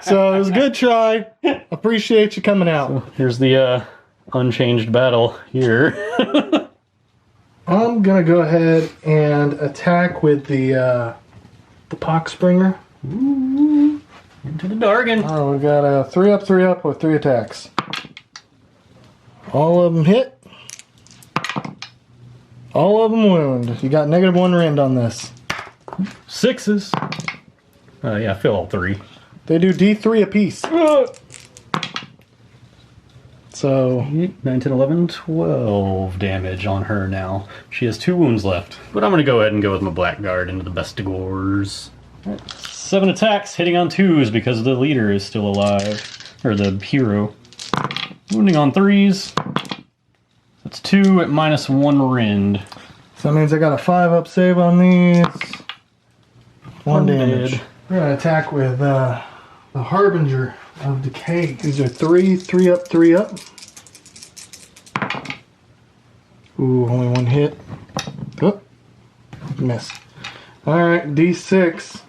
Speaker 2: So it was a good try. Appreciate you coming out.
Speaker 1: Here's the unchanged battle here.
Speaker 2: I'm going to go ahead and attack with the Poxbringer.
Speaker 1: Ooh, into the Dargan.
Speaker 2: Oh, we've got a 3-up, 3-up with 3 attacks. All of them hit. All of them wound. You got -1 rend on this.
Speaker 1: 6s. Yeah, I feel all 3.
Speaker 2: They do D3 apiece. So
Speaker 1: 9, 10, 11, 12 damage on her now. She has 2 wounds left. But I'm going to go ahead and go with my Blackguard into the Bestigors. 7 attacks, hitting on 2s because the leader is still alive. Or the hero. Wounding on 3s. That's 2 at -1 rend.
Speaker 2: So that means I got a 5-up save on these. 1 damage.
Speaker 1: dead.
Speaker 2: We're going to attack with the Harbinger of Decay. These are 3-up, 3-up. Ooh, only 1 hit. Oh, miss. Alright, D6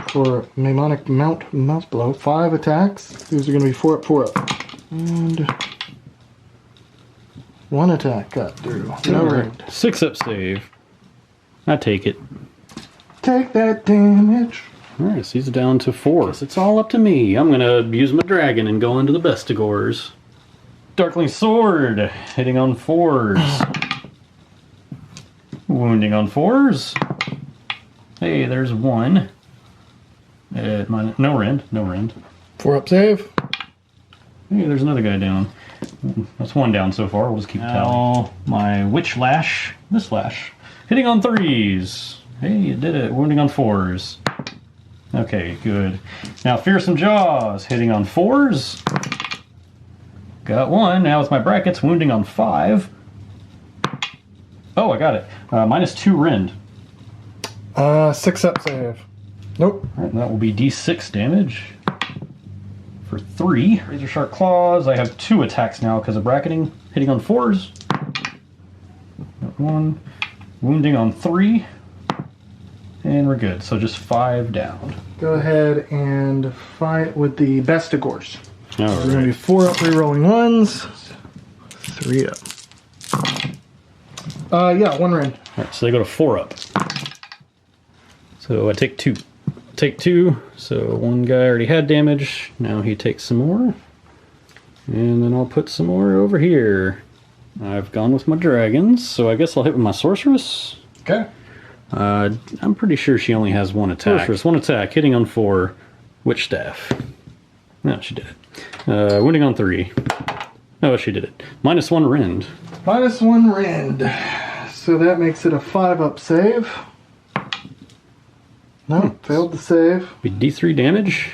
Speaker 2: for Mnemonic Mouse Blow. 5 attacks. These are going to be 4-up, 4-up. And 1 attack got through. No rend.
Speaker 1: 6-up save. I take it.
Speaker 2: Take that damage.
Speaker 1: Alright, so he's down to 4. Guess it's all up to me. I'm gonna use my dragon and go into the Bestigors. Darkling Sword, hitting on 4s. Wounding on 4s. Hey, there's 1. No rend, no rend.
Speaker 2: 4-up save.
Speaker 1: Hey, there's another guy down. That's 1 down so far. We'll just keep tally. My Witch Lash, this Lash, Hitting on 3s. Hey, you did it. Wounding on 4s. Okay, good. Now Fearsome Jaws. Hitting on 4s. Got 1. Now with my brackets, wounding on 5. Oh, I got it. -2 rend.
Speaker 2: 6 up save. Nope.
Speaker 1: All right, that will be d6 damage for 3. Razor Sharp Claws. I have 2 attacks now because of bracketing. Hitting on 4s. Got 1. Wounding on 3. And we're good. So just 5 down.
Speaker 2: Go ahead and fight with the Bestigors.
Speaker 1: All
Speaker 2: We're going to be 4 up, re-rolling 1s. 3 up. Yeah, 1 rend.
Speaker 1: All right, so they go to 4 up. So I take 2. Take 2. So one guy already had damage. Now he takes some more. And then I'll put some more over here. I've gone with my dragons, so I guess I'll hit with my sorceress.
Speaker 2: Okay.
Speaker 1: I'm pretty sure she only has 1 attack. Sorceress, 1 attack, hitting on 4. Witch Staff. No, she did it. Wounding on 3. Oh, she did it. -1 rend.
Speaker 2: -1 rend. So that makes it a 5 up save. No, failed to save.
Speaker 1: Be D3 damage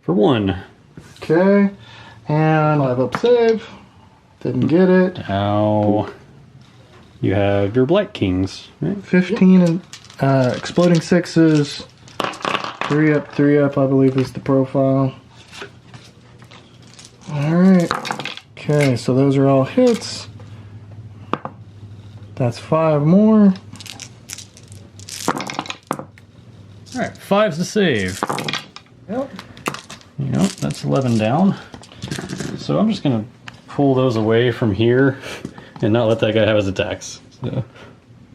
Speaker 1: for 1.
Speaker 2: Okay. And 5 up save. Didn't get it.
Speaker 1: Ow. You have your Black Kings, right?
Speaker 2: 15 and exploding 6s. 3 up, I believe is the profile. Alright. Okay, so those are all hits. That's 5 more.
Speaker 1: Alright, 5's the save.
Speaker 2: Yep.
Speaker 1: Yep, that's 11 down. So I'm just going to pull those away from here and not let that guy have his attacks. So,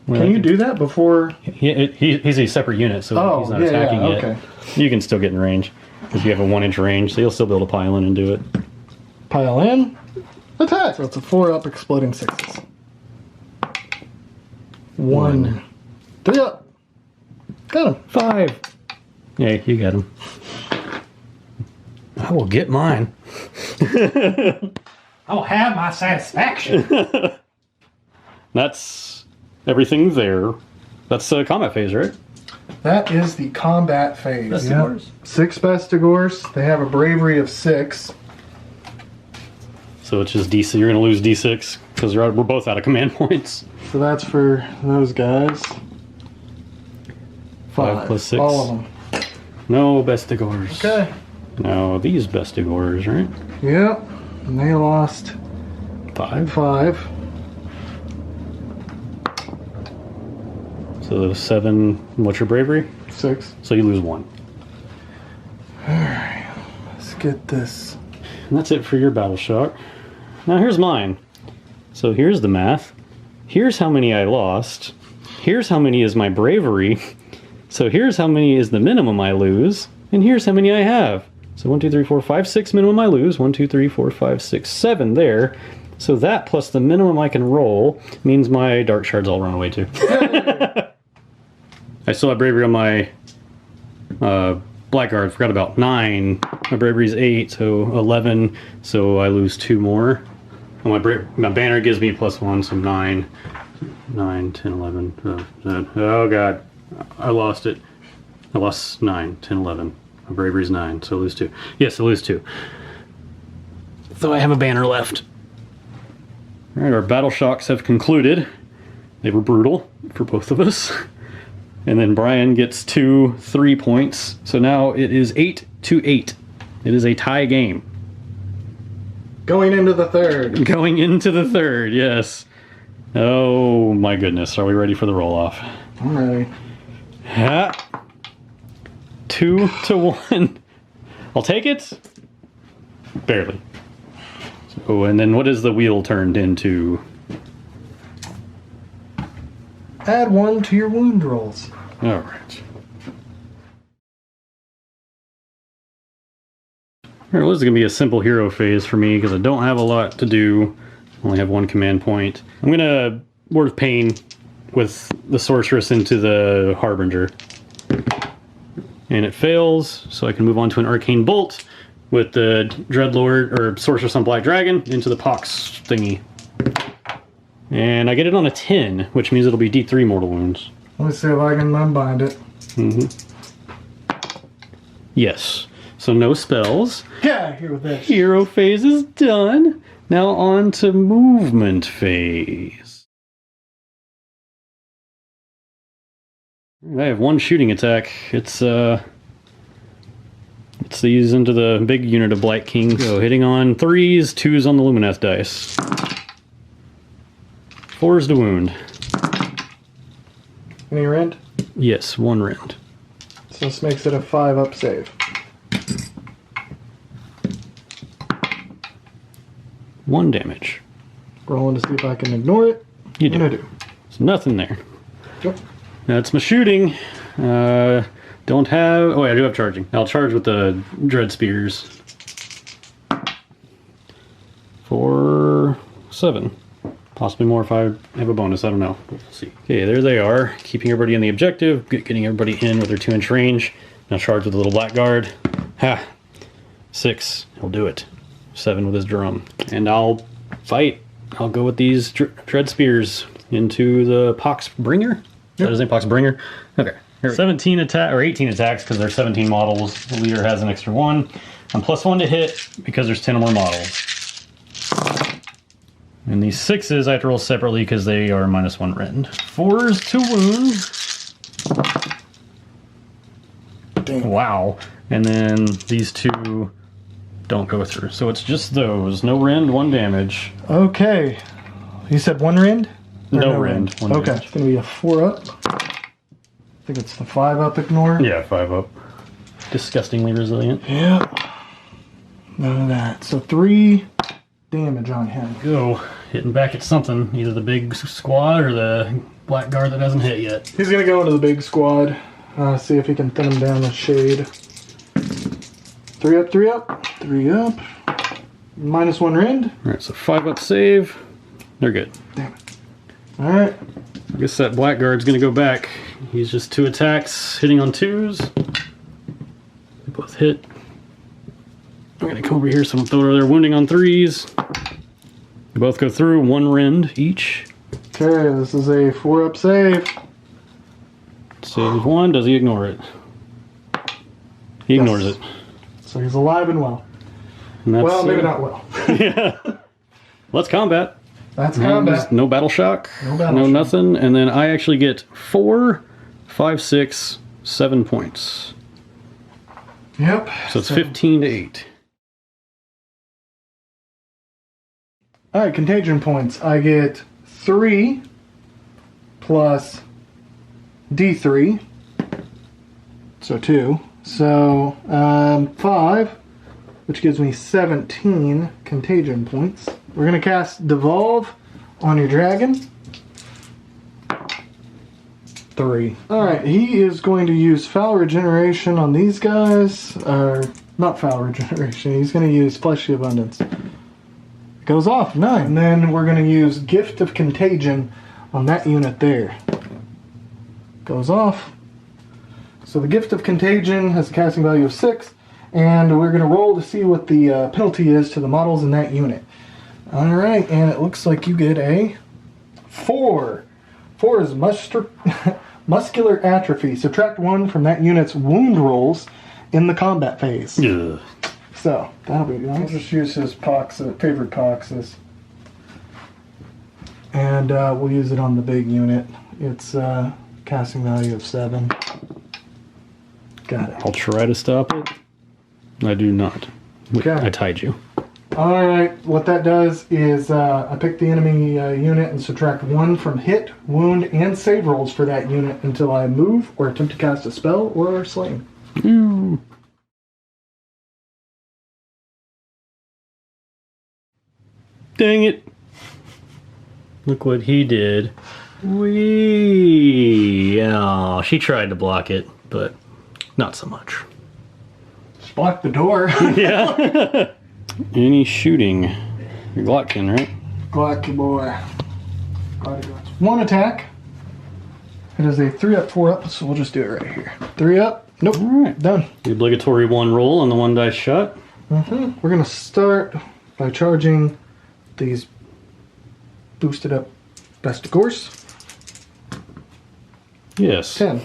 Speaker 2: can you do that before?
Speaker 1: He's a separate unit, so he's not attacking yet.
Speaker 2: Okay.
Speaker 1: You can still get in range because you have a 1-inch range, so you'll still be able to pile in and do it.
Speaker 2: Pile in. Attack! So it's a 4 up, exploding 6s. 1. 3 up. Got him.
Speaker 1: 5. Yeah, you got him. I will get mine.
Speaker 3: I'll have my satisfaction.
Speaker 1: That's everything there. That's combat phase, right?
Speaker 2: That is the combat phase.
Speaker 1: Bestigors?
Speaker 2: Yep. 6 Bestigors. They have a bravery of 6.
Speaker 1: So it's just D6. You're going to lose D6 because we're both out of command points.
Speaker 2: So that's for those guys.
Speaker 1: 5 plus 6.
Speaker 2: All of them.
Speaker 1: No Bestigors.
Speaker 2: Okay.
Speaker 1: No, these Bestigors, right?
Speaker 2: Yep. And they lost
Speaker 1: 5.
Speaker 2: 5.
Speaker 1: So 7. What's your bravery?
Speaker 2: 6.
Speaker 1: So you lose 1.
Speaker 2: Alright. Let's get this.
Speaker 1: And that's it for your battle shock. Now here's mine. So here's the math. Here's how many I lost. Here's how many is my bravery. So here's how many is the minimum I lose. And here's how many I have. So 1, 2, 3, 4, 5, 6 minimum I lose. 1, 2, 3, 4, 5, 6, 7 there. So that plus the minimum I can roll means my dark shards all run away too. I still have bravery on my Blackguard. Forgot about 9. My bravery is 8, so 11. So I lose 2 more. And my banner gives me +1, so 9. 9, 10, 11. Oh god. I lost it. I lost 9, 10, 11. My bravery is 9, so I lose 2. Yes, I lose 2. So I have a banner left. Alright, our battle shocks have concluded. They were brutal for both of us. And then Brian gets 2 3 points. So now it is 8-8. It is a tie game.
Speaker 2: Going into the 3rd.
Speaker 1: Going into the 3rd, yes. Oh my goodness. Are we ready for the roll-off?
Speaker 2: I'm ready.
Speaker 1: 2-1. I'll take it. Barely. So, and then what is the wheel turned into?
Speaker 2: Add 1 to your wound rolls.
Speaker 1: All right. All right, well, this is going to be a simple hero phase for me because I don't have a lot to do. I only have 1 command point. I'm going to Word of Pain with the Sorceress into the Harbinger. And it fails, so I can move on to an Arcane Bolt with the Dreadlord, or Sorceress on Black Dragon, into the Pox thingy. And I get it on a 10, which means it'll be D3 mortal wounds.
Speaker 2: Let me see if I can unbind it.
Speaker 1: Yes. So no spells.
Speaker 2: Get out of here with this.
Speaker 1: Hero phase is done. Now on to movement phase. I have one shooting attack. It's these into the big unit of Blight King. So hitting on 3s, 2s on the Lumineth dice. 4s to wound.
Speaker 2: Any rend?
Speaker 1: Yes, 1 rend.
Speaker 2: So this makes it a 5-up save.
Speaker 1: 1 damage.
Speaker 2: Rolling to see if I can ignore it.
Speaker 1: You do.
Speaker 2: And I do.
Speaker 1: There's nothing there.
Speaker 2: Yep.
Speaker 1: That's my shooting. Don't have... Oh, wait, I do have charging. I'll charge with the Dread Spears. 4, 7. Possibly more if I have a bonus. I don't know. We'll see. Okay, there they are. Keeping everybody in the objective. Getting everybody in with their 2-inch range. Now charge with the little blackguard. Ha! 6. He'll do it. 7 with his drum. And I'll fight. I'll go with these Dread Spears into the Pox Bringer. Is that his name? Pox Bringer? Okay. 17 attack or 18 attacks because there's 17 models. The leader has an extra 1. I'm +1 to hit because there's 10 or more models. And these 6s I have to roll separately because they are -1 rend. 4s to wound.
Speaker 2: Damn.
Speaker 1: Wow. And then these 2 don't go through. So it's just those. No rend, 1 damage.
Speaker 2: Okay. You said 1 rend? Or
Speaker 1: No rend. 1
Speaker 2: okay.
Speaker 1: damage.
Speaker 2: It's going to be a 4-up. I think it's the 5-up ignore.
Speaker 1: Yeah, 5 up. Disgustingly resilient.
Speaker 2: Yeah. None of that. So 3 damage on him.
Speaker 1: Go. Hitting back at something. Either the big squad or the blackguard that hasn't hit yet.
Speaker 2: He's going to go into the big squad. See if he can thin him down with shade. 3 up, 3 up. 3 up. -1 rend.
Speaker 1: Alright, so 5 up save. They're good.
Speaker 2: Damn it. Alright.
Speaker 1: I guess that blackguard's gonna go back. He's just 2 attacks, hitting on 2s. They both hit. I'm gonna come over here, so I'm gonna throw their wounding on 3s. They both go through, 1 rend each.
Speaker 2: Okay, this is a 4-up save.
Speaker 1: Save 1, does he ignore it? He ignores
Speaker 2: Yes.
Speaker 1: it.
Speaker 2: So he's alive and well.
Speaker 1: And that's,
Speaker 2: Well, maybe not well.
Speaker 1: Yeah. Let's combat.
Speaker 2: That's
Speaker 1: There's
Speaker 2: combat.
Speaker 1: no battle shock.
Speaker 2: No battle
Speaker 1: no
Speaker 2: shock.
Speaker 1: nothing. And then I actually get 4, 5, 6, 7 points.
Speaker 2: Yep.
Speaker 1: So it's 15 to 8.
Speaker 2: Alright, contagion points. I get 3 plus D3. So 2. So 5, which gives me 17 contagion points. We're going to cast Devolve on your dragon. 3. Alright, he is going to use Foul Regeneration on these guys. Or, not Foul Regeneration, he's going to use Fleshy Abundance. Goes off, 9. And then we're going to use Gift of Contagion on that unit there. Goes off. So the Gift of Contagion has a casting value of 6, and we're going to roll to see what the penalty is to the models in that unit. Alright, and it looks like you get a 4. 4 is Muscular Atrophy. Subtract 1 from that unit's wound rolls in the combat phase.
Speaker 1: Ugh.
Speaker 2: So, that'll be nice. I'll just use his favorite poxes. And we'll use it on the big unit. It's casting value of 7. Got it.
Speaker 1: I'll try to stop it. I do not.
Speaker 2: Okay.
Speaker 1: I tied you.
Speaker 2: Alright, what that does is I pick the enemy unit and subtract 1 from hit, wound, and save rolls for that unit until I move or attempt to cast a spell or are slain.
Speaker 1: Ooh. Dang it. Look what he did. Wee. Oh, she tried to block it, but not so much.
Speaker 2: Just block the door.
Speaker 1: Yeah. Any shooting? Your Glockkin, right?
Speaker 2: Glocky boy. 1 attack. It is a 3-up, 4-up, so we'll just do it right here. 3 up. Nope.
Speaker 1: Alright.
Speaker 2: Done.
Speaker 1: The obligatory 1 roll on the 1 dice shot.
Speaker 2: We're going to start by charging these boosted up Best of course.
Speaker 1: Yes.
Speaker 2: 10.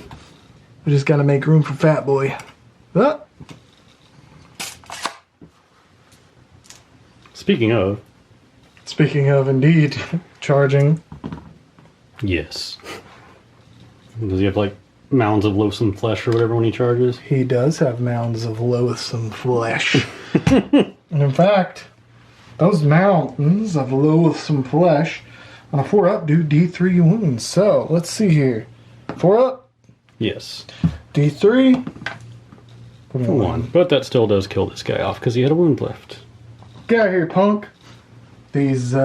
Speaker 2: We just gotta make room for Fat Boy. Ah.
Speaker 1: Speaking of,
Speaker 2: indeed, charging.
Speaker 1: yes. Does he have like mounds of loathsome flesh or whatever when he charges?
Speaker 2: He does have mounds of loathsome flesh. And in fact, those mountains of loathsome flesh on a 4-up do D3 wounds. So let's see here. 4-up,
Speaker 1: Yes.
Speaker 2: D3.
Speaker 1: For 1. But that still does kill this guy off because he had a wound left.
Speaker 2: Get out of here, punk. These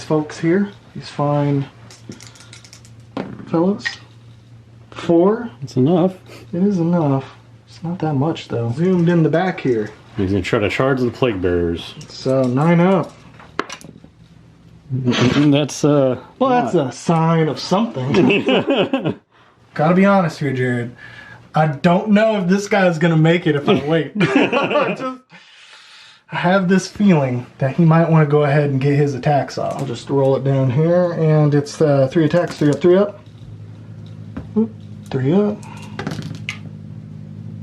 Speaker 2: folks here, these fine fellas. 4.
Speaker 1: That's enough.
Speaker 2: It is enough. It's not that much though. Zoomed in the back here.
Speaker 1: He's going to try to charge the plague bearers.
Speaker 2: So 9 up.
Speaker 1: That's
Speaker 2: Well, that's a sign of something. Gotta be honest here, Jared. I don't know if this guy's gonna make it if I wait. I have this feeling that he might want to go ahead and get his attacks off. I'll just roll it down here, and it's 3 attacks, 3 up, 3 up. Oop, 3 up.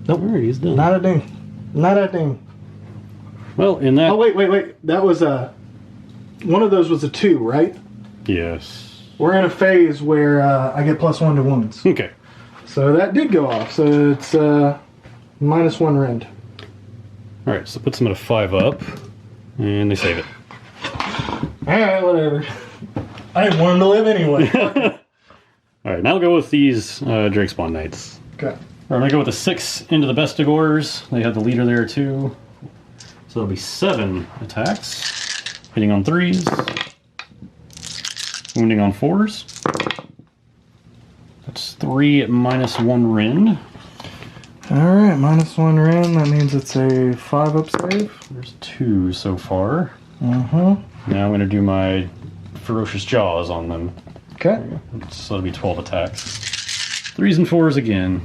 Speaker 1: Nope, he's done.
Speaker 2: Not a ding. Not a ding.
Speaker 1: Well, in that...
Speaker 2: Oh, wait. That was one of those was a 2, right?
Speaker 1: Yes.
Speaker 2: We're in a phase where I get +1 to wounds.
Speaker 1: Okay.
Speaker 2: So that did go off. So it's -1 rend.
Speaker 1: Alright, so puts him at a 5 up. And they save it.
Speaker 2: Alright, whatever. I didn't want him to live anyway.
Speaker 1: Alright, now we'll go with these Drakespawn Knights.
Speaker 2: Okay.
Speaker 1: Alright, I'm going to go with the 6 into the Bestigors. They have the leader there too. So there'll be 7 attacks. Hitting on 3s. Wounding on 4s. That's 3 at -1 rend.
Speaker 2: Alright, -1 rend. That means it's a 5-up save.
Speaker 1: There's 2 so far.
Speaker 2: Uh-huh.
Speaker 1: Now I'm going to do my Ferocious Jaws on them.
Speaker 2: Okay.
Speaker 1: So that'll be 12 attacks. 3s and 4s again.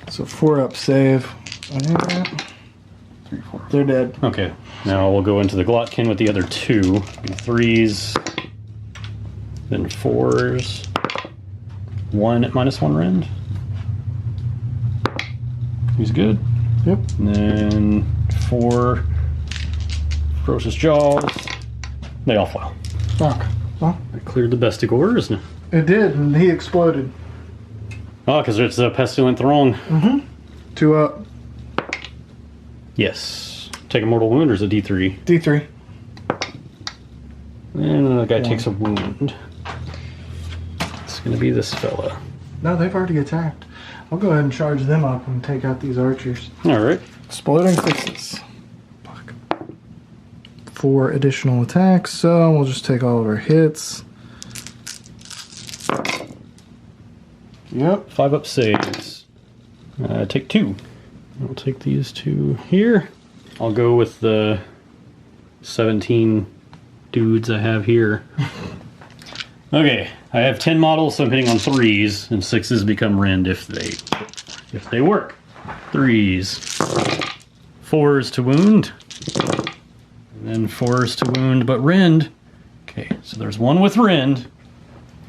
Speaker 2: So 4-up save. Alright.
Speaker 1: 3, 4.
Speaker 2: They're dead.
Speaker 1: Okay, now we'll go into the Glotkin with the other 2. 3s, then 4s. 1 at -1 rend. He's good.
Speaker 2: Yep.
Speaker 1: And then 4 Ferocious Jaws. They all fell.
Speaker 2: Fuck. Well,
Speaker 1: I cleared the Bestigors.
Speaker 2: it did, and he exploded.
Speaker 1: Oh, because it's a Pestilent Throng.
Speaker 2: 2 up.
Speaker 1: Yes. Take a mortal wound, or is it D3?
Speaker 2: D3.
Speaker 1: And the guy takes a wound. It's going to be this fella.
Speaker 2: No, they've already attacked. I'll go ahead and charge them up and take out these archers.
Speaker 1: Alright.
Speaker 2: Exploding 6s. Fuck. 4 additional attacks, so we'll just take all of our hits. Yep.
Speaker 1: 5 up saves. Take 2. I'll take these 2 here. I'll go with the 17 dudes I have here. Okay, I have 10 models, so I'm hitting on 3s, and 6s become rend if they work. 3s. 4s to wound. And then 4s to wound, but rend. Okay, so there's 1 with rend,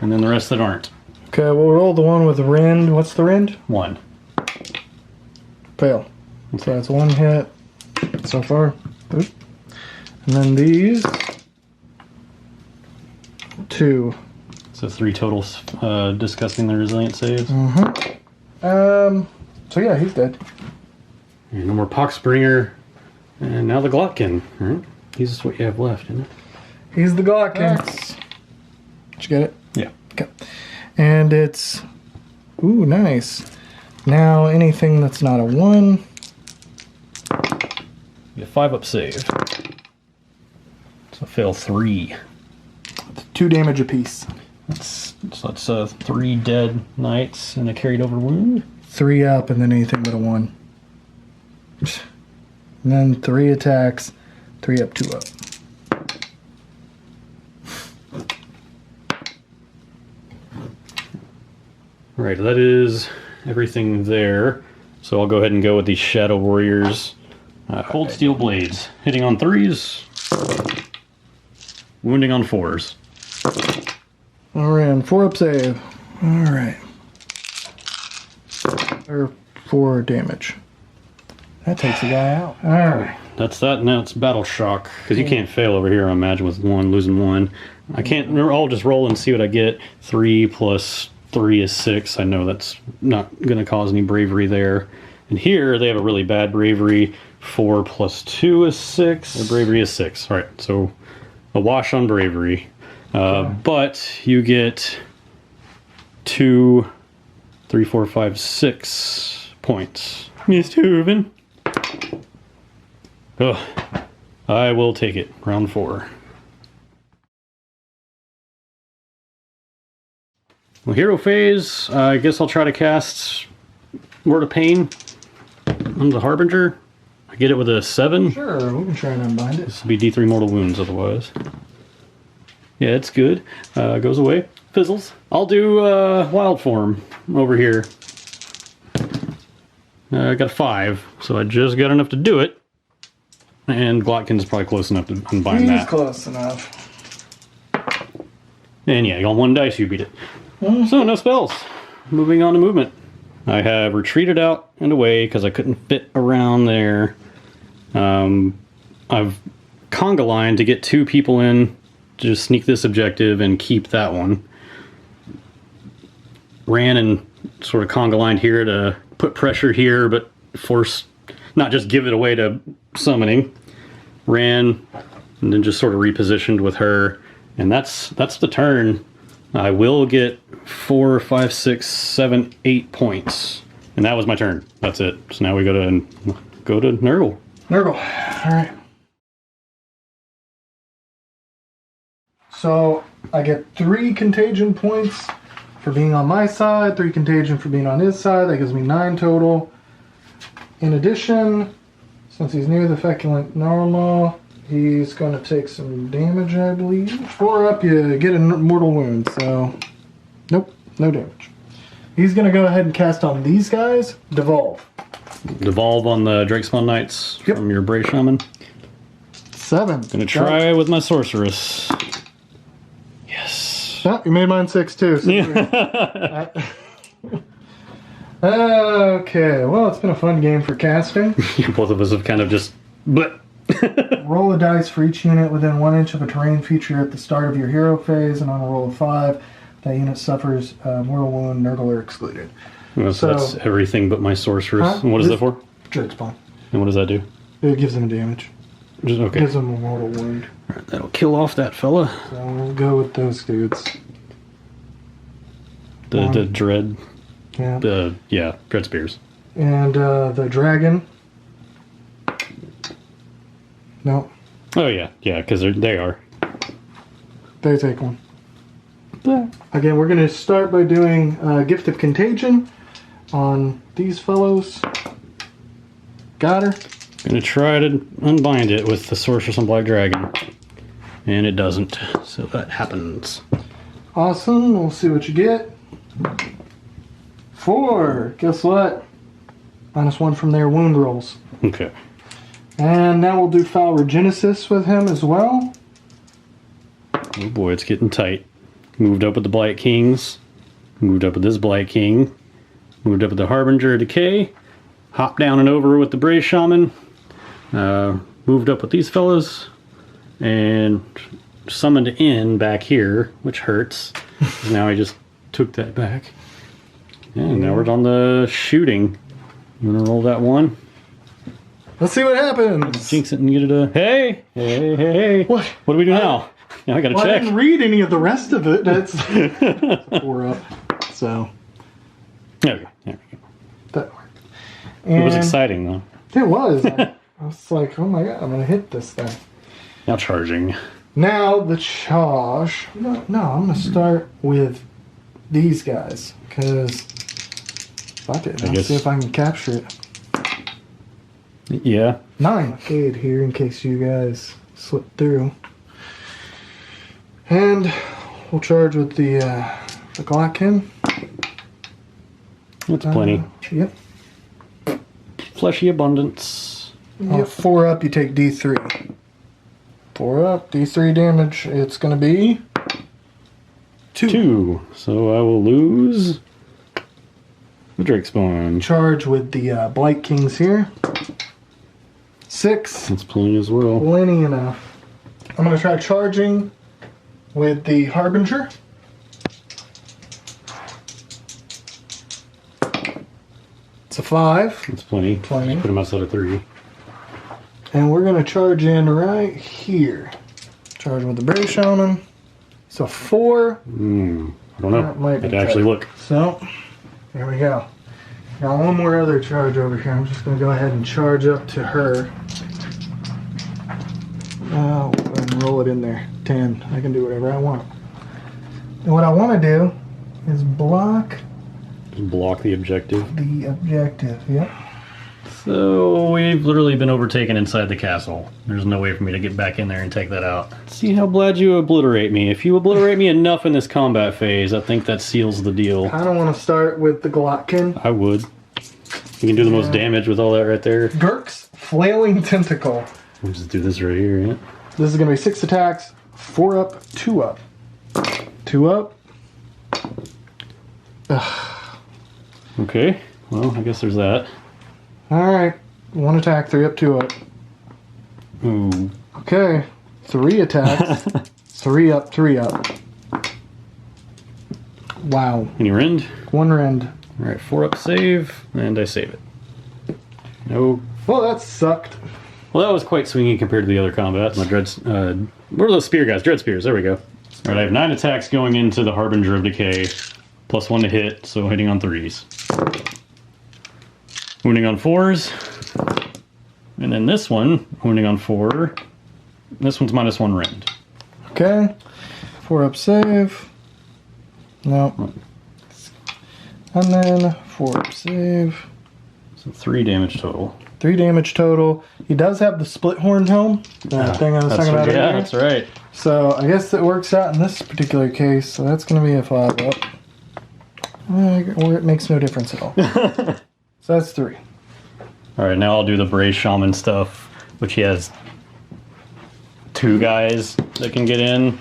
Speaker 1: and then the rest that aren't.
Speaker 2: Okay, we'll roll the one with the rend. What's the rend?
Speaker 1: 1.
Speaker 2: Fail. So that's 1 hit so far. Oop. And then these 2.
Speaker 1: So 3 totals discussing the resilient saves.
Speaker 2: So yeah, he's dead.
Speaker 1: No more Poxbringer. And now the Glotkin. Right? He's what you have left, isn't it?
Speaker 2: He's the Glotkin. Did you get it?
Speaker 1: Yeah.
Speaker 2: Okay. And it's... Ooh, nice. Now anything that's not a 1...
Speaker 1: You get 5 up save. So fail 3.
Speaker 2: 2 damage apiece.
Speaker 1: That's 3 dead knights and a carried over wound.
Speaker 2: 3 up and then anything but a 1. And then 3 attacks, 3 up, 2 up.
Speaker 1: Alright, that is everything there. So I'll go ahead and go with these Shadow Warriors. Cold Steel Blades. Hitting on 3s. wounding on 4s.
Speaker 2: Alright, 4 up save. Alright. Or 4 damage.
Speaker 3: That takes the guy out.
Speaker 2: Alright.
Speaker 1: That's that. Now it's battle shock because you can't fail over here. I imagine with losing 1. I can't. I'll just roll and see what I get. 3 plus 3 is 6. I know that's not going to cause any bravery there. And here they have a really bad bravery. 4 plus 2 is 6. Their bravery is 6. All right, so a wash on bravery. But you get 2, 3, 4, 5, 6 points. Misthaven. Ugh. I will take it. Round 4. Well, hero phase. I guess I'll try to cast Word of Pain on the Harbinger. I get it with a 7.
Speaker 2: Sure, we can try and unbind it.
Speaker 1: This will be D3 mortal wounds otherwise. Yeah, it's good. Goes away. Fizzles. I'll do wild form over here. I got a 5, so I just got enough to do it. And Glotkin's probably close enough to unbind that.
Speaker 2: He's close enough.
Speaker 1: And yeah, on 1 dice you beat it. So no spells. Moving on to movement. I have retreated out and away because I couldn't fit around there. I've conga lined to get 2 people in to just sneak this objective and keep that one. Ran and sort of conga lined here to put pressure here, but force, not just give it away to summoning. Ran and then just sort of repositioned with her. And that's the turn. I will get 4, 5, 6, 7, 8 points. And that was my turn. That's it. So now we go to Nurgle.
Speaker 2: Nurgle. Alright. So I get 3 contagion points for being on my side, 3 contagion for being on his side. That gives me 9 total. In addition, since he's near the feculent normal, he's going to take some damage, I believe. 4 up, you get a mortal wound, so nope, no damage. He's going to go ahead and cast on these guys, Devolve.
Speaker 1: Devolve on the Drakespawn Knights from your Brave Shaman.
Speaker 2: 7.
Speaker 1: Gonna try with my Sorceress. Yes.
Speaker 2: Oh, you made mine 6 too. So okay, well, it's been a fun game for casting.
Speaker 1: Both of us have kind of just... But
Speaker 2: Roll a dice for each unit within 1 inch of a terrain feature at the start of your hero phase, and on a roll of 5, that unit suffers mortal wound, Nurgle are excluded.
Speaker 1: so that's everything but my Sorceress.
Speaker 2: Huh?
Speaker 1: And what is that for?
Speaker 2: Drakespawn.
Speaker 1: And what does that do?
Speaker 2: It gives them damage.
Speaker 1: Just, okay.
Speaker 2: Gives them a mortal wound.
Speaker 1: All right, that'll kill off that fella.
Speaker 2: So we'll go with those dudes.
Speaker 1: The Dread...
Speaker 2: Yeah.
Speaker 1: Yeah, Dread Spears.
Speaker 2: And the dragon. No,
Speaker 1: Oh yeah, because they are.
Speaker 2: they take 1. Again, we're going to start by doing Gift of Contagion on these fellows. Got her.
Speaker 1: Gonna try to unbind it with the Sorceress on Black Dragon. And it doesn't, so that happens.
Speaker 2: Awesome. We'll see what you get. 4. Guess what? -1 from their wound rolls.
Speaker 1: Okay.
Speaker 2: And now we'll do Foul Regenesis with him as well.
Speaker 1: Oh boy, it's getting tight. Moved up with the Blight Kings. Moved up with this Blight King. Moved up with the Harbinger of Decay. Hopped down and over with the Brave Shaman. Moved up with these fellas. And summoned in back here, which hurts. Now I just took that back. And now we're on the shooting. I'm gonna roll that 1.
Speaker 2: Let's see what happens.
Speaker 1: Jinx it and get it a... Hey! Hey!
Speaker 2: What?
Speaker 1: What do we do now? Now I gotta
Speaker 2: Well, I
Speaker 1: check.
Speaker 2: didn't read any of the rest of it. That's 4 up. So
Speaker 1: There we go. There we go.
Speaker 2: that worked.
Speaker 1: It was
Speaker 2: And
Speaker 1: exciting though.
Speaker 2: it was. I was like, oh my god, I'm gonna hit this thing.
Speaker 1: Now charging.
Speaker 2: Now the charge. No, I'm gonna start with these guys because fuck it.
Speaker 1: I
Speaker 2: Let's
Speaker 1: guess-
Speaker 2: see if I can capture it.
Speaker 1: Yeah.
Speaker 2: 9 aid here in case you guys slip through. And we'll charge with the Glotkin.
Speaker 1: That's plenty.
Speaker 2: Yep.
Speaker 1: Fleshy abundance.
Speaker 2: Yep. 4 up, you take D3. 4 up. D3 damage. It's going to be 2.
Speaker 1: 2. So I will lose the Drake Spawn.
Speaker 2: Charge with the Blight Kings here. 6.
Speaker 1: That's plenty as well.
Speaker 2: Plenty enough. I'm going to try charging with the Harbinger. It's a 5.
Speaker 1: That's plenty.
Speaker 2: Plenty.
Speaker 1: Put him outside of 3.
Speaker 2: And we're going to charge in right here. Charge with the Brave Shaman. It's a 4.
Speaker 1: I don't know.
Speaker 2: That might be
Speaker 1: I have to actually
Speaker 2: tight.
Speaker 1: look.
Speaker 2: So, there we go. Now one more other charge over here. I'm just going to go ahead and charge up to her. We'll go ahead and roll it in there. 10. I can do whatever I want. And what I want to do is block
Speaker 1: Just block the objective.
Speaker 2: the objective. Yep.
Speaker 1: So we've literally been overtaken inside the castle. There's no way for me to get back in there and take that out. See how glad you obliterate me. If you obliterate me enough in this combat phase, I think that seals the deal.
Speaker 2: I don't want to start with the Glotkin.
Speaker 1: I would. You can do the most damage with all that right there.
Speaker 2: Gurk's Flailing Tentacle.
Speaker 1: We'll just do this right here, yeah?
Speaker 2: This is going to be 6 attacks, 4 up, 2 up. 2 up.
Speaker 1: Okay, well, I guess there's that.
Speaker 2: Alright. 1 attack, 3 up, 2 up.
Speaker 1: Ooh.
Speaker 2: Okay. 3 attacks, 3 up, 3 up. Wow.
Speaker 1: Any rend?
Speaker 2: 1 rend.
Speaker 1: Alright, 4 up save, and I save it. No.
Speaker 2: Well, that sucked.
Speaker 1: Well, that was quite swingy compared to the other combats. My dread, what are those spear guys? Dread spears. There we go. All right, I have 9 attacks going into the Harbinger of Decay, plus 1 to hit, so hitting on 3s. Wounding on 4s, and then this one wounding on 4. This one's minus 1 rend.
Speaker 2: Okay. 4 up save. No. And then 4 up save.
Speaker 1: So 3 damage total.
Speaker 2: 3 damage total. He does have the split horn helm. That thing I was talking about
Speaker 1: yeah,
Speaker 2: earlier.
Speaker 1: that's right.
Speaker 2: So I guess it works out in this particular case. So that's going to be a 5 up. Or it makes no difference at all. So that's 3.
Speaker 1: All right, now I'll do the Brave Shaman stuff, which he has 2 guys that can get in.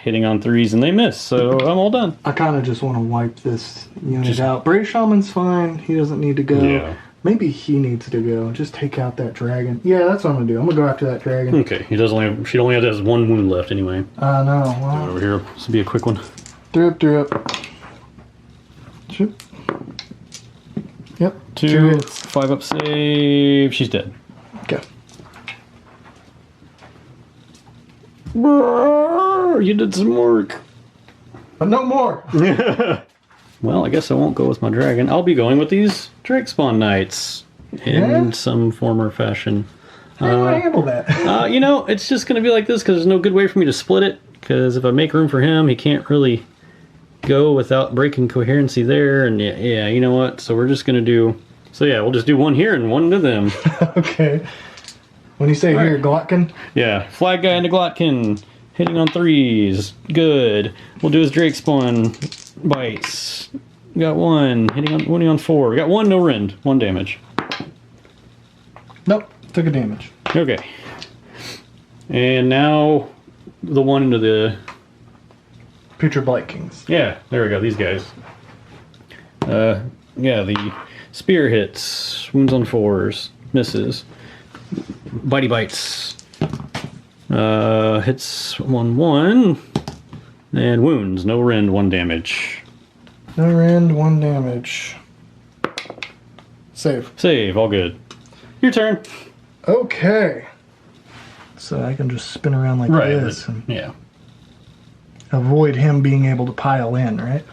Speaker 1: Hitting on 3s and they miss, so I'm all done.
Speaker 2: I kind of just want to wipe this unit out. Brave Shaman's fine. He doesn't need to go.
Speaker 1: Yeah.
Speaker 2: Maybe he needs to go. Just take out that dragon. Yeah, that's what I'm going to do. I'm going to go after that dragon.
Speaker 1: Okay, she only has 1 wound left anyway.
Speaker 2: I know. Wow.
Speaker 1: Over here, this will be a quick one.
Speaker 2: 3 up, 3 up. Shoot. Yep.
Speaker 1: 2
Speaker 2: hits.
Speaker 1: 5 up save. She's dead.
Speaker 2: Okay.
Speaker 1: Brrr, you did some work.
Speaker 2: But no more.
Speaker 1: Well, I guess I won't go with my dragon. I'll be going with these Drake Spawn Knights in some form or fashion.
Speaker 2: How do I handle that?
Speaker 1: You know, it's just going to be like this because there's no good way for me to split it. Because if I make room for him, he can't really go without breaking coherency there. And yeah, you know what? So we're just going to do... So yeah, we'll just do 1 here and 1 to them.
Speaker 2: Okay. When you say
Speaker 1: All
Speaker 2: here,
Speaker 1: right.
Speaker 2: Glotkin.
Speaker 1: Yeah, Flag Guy into Glotkin. Hitting on 3s. Good. We'll do his Drake Spawn bites. We got 1. Wounding on 4. We got 1, no rend. 1 damage.
Speaker 2: Nope. Took a damage.
Speaker 1: Okay. And now the 1 into the...
Speaker 2: Future Blight Kings.
Speaker 1: Yeah, there we go. These guys. Yeah, the spear hits. Wounds on 4s. Misses. Bitey bites. Hits 1/1. And wounds. No rend. 1 damage.
Speaker 2: No rend, 1 damage. Save.
Speaker 1: Save. All good. Your turn.
Speaker 2: Okay. So I can just spin around like this and
Speaker 1: Yeah.
Speaker 2: avoid him being able to pile in, right?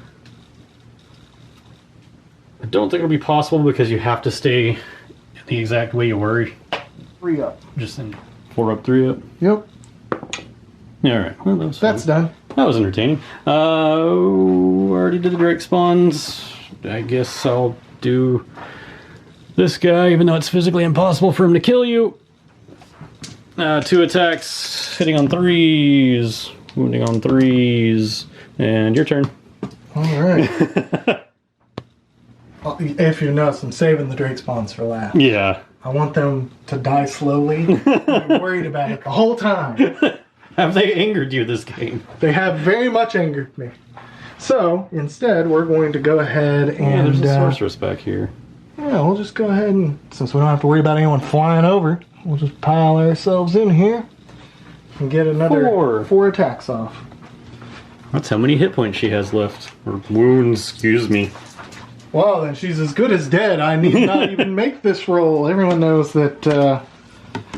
Speaker 1: I don't think it'll be possible because you have to stay the exact way you were.
Speaker 2: 3 up.
Speaker 1: Just in 4 up, 3 up.
Speaker 2: Yep.
Speaker 1: Alright. Well,
Speaker 2: That's done.
Speaker 1: That was entertaining. Already did the Drake spawns. I guess I'll do this guy, even though it's physically impossible for him to kill you. 2 attacks, hitting on 3s, wounding on 3s, and your turn.
Speaker 2: Alright. If you notice, I'm saving the Drake spawns for last.
Speaker 1: Yeah.
Speaker 2: I want them to die slowly. I'm worried about it the whole time.
Speaker 1: Have they angered you this game?
Speaker 2: They have very much angered me. So, instead, we're going to go ahead and...
Speaker 1: there's a sorceress back here.
Speaker 2: Yeah, we'll just go ahead and, since we don't have to worry about anyone flying over, we'll just pile ourselves in here and get another 4 attacks off.
Speaker 1: That's how many hit points she has left. Or wounds, excuse me.
Speaker 2: Well, then she's as good as dead. I need not even make this roll. Everyone knows that the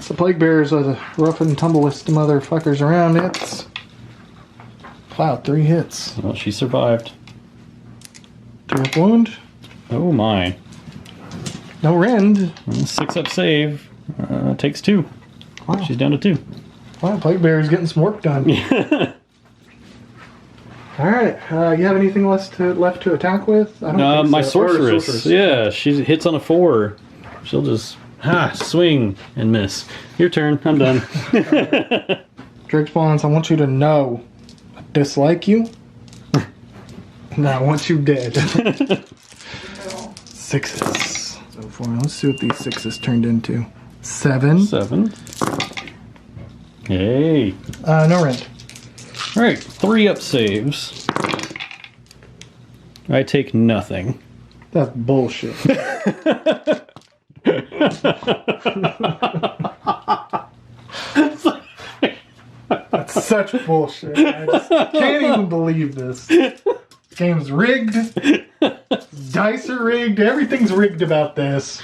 Speaker 2: Plague Bearers are the rough and tumblest motherfuckers around. It's... Wow, 3 hits.
Speaker 1: Well, she survived.
Speaker 2: 2 up wound.
Speaker 1: Oh my.
Speaker 2: No rend.
Speaker 1: 6 up save. Takes 2.
Speaker 2: Wow.
Speaker 1: She's down to 2.
Speaker 2: Wow, Plague Bearer's getting some work done. Alright, you have anything left to attack with? I don't think
Speaker 1: my
Speaker 2: so.
Speaker 1: sorceress. Yeah, she hits on a 4. She'll just swing and miss. Your turn. I'm done.
Speaker 2: Drake Spawns, I want you to know I dislike you. And I want you dead. 6s. So far, let's see what these 6s turned into. 7.
Speaker 1: 7. Hey.
Speaker 2: No rend.
Speaker 1: Alright, 3 up saves. I take nothing.
Speaker 2: That's bullshit. That's such bullshit. I just can't even believe this. Game's rigged. Dice are rigged. Everything's rigged about this.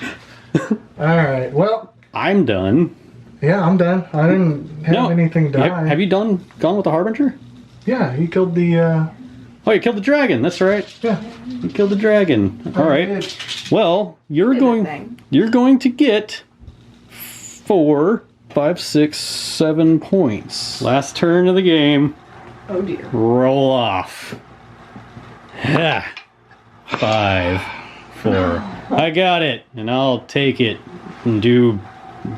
Speaker 2: Alright, well.
Speaker 1: I'm done.
Speaker 2: Yeah, I'm done. I didn't have anything die.
Speaker 1: Have you gone with the Harbinger?
Speaker 2: Yeah, he killed the...
Speaker 1: Oh, you killed the dragon. That's right.
Speaker 2: Yeah.
Speaker 1: You killed the dragon. All right. Well, you're going to get 4, 5, 6, 7 points. Last turn of the game.
Speaker 4: Oh dear.
Speaker 1: Roll off. 5, 4. I got it, and I'll take it and do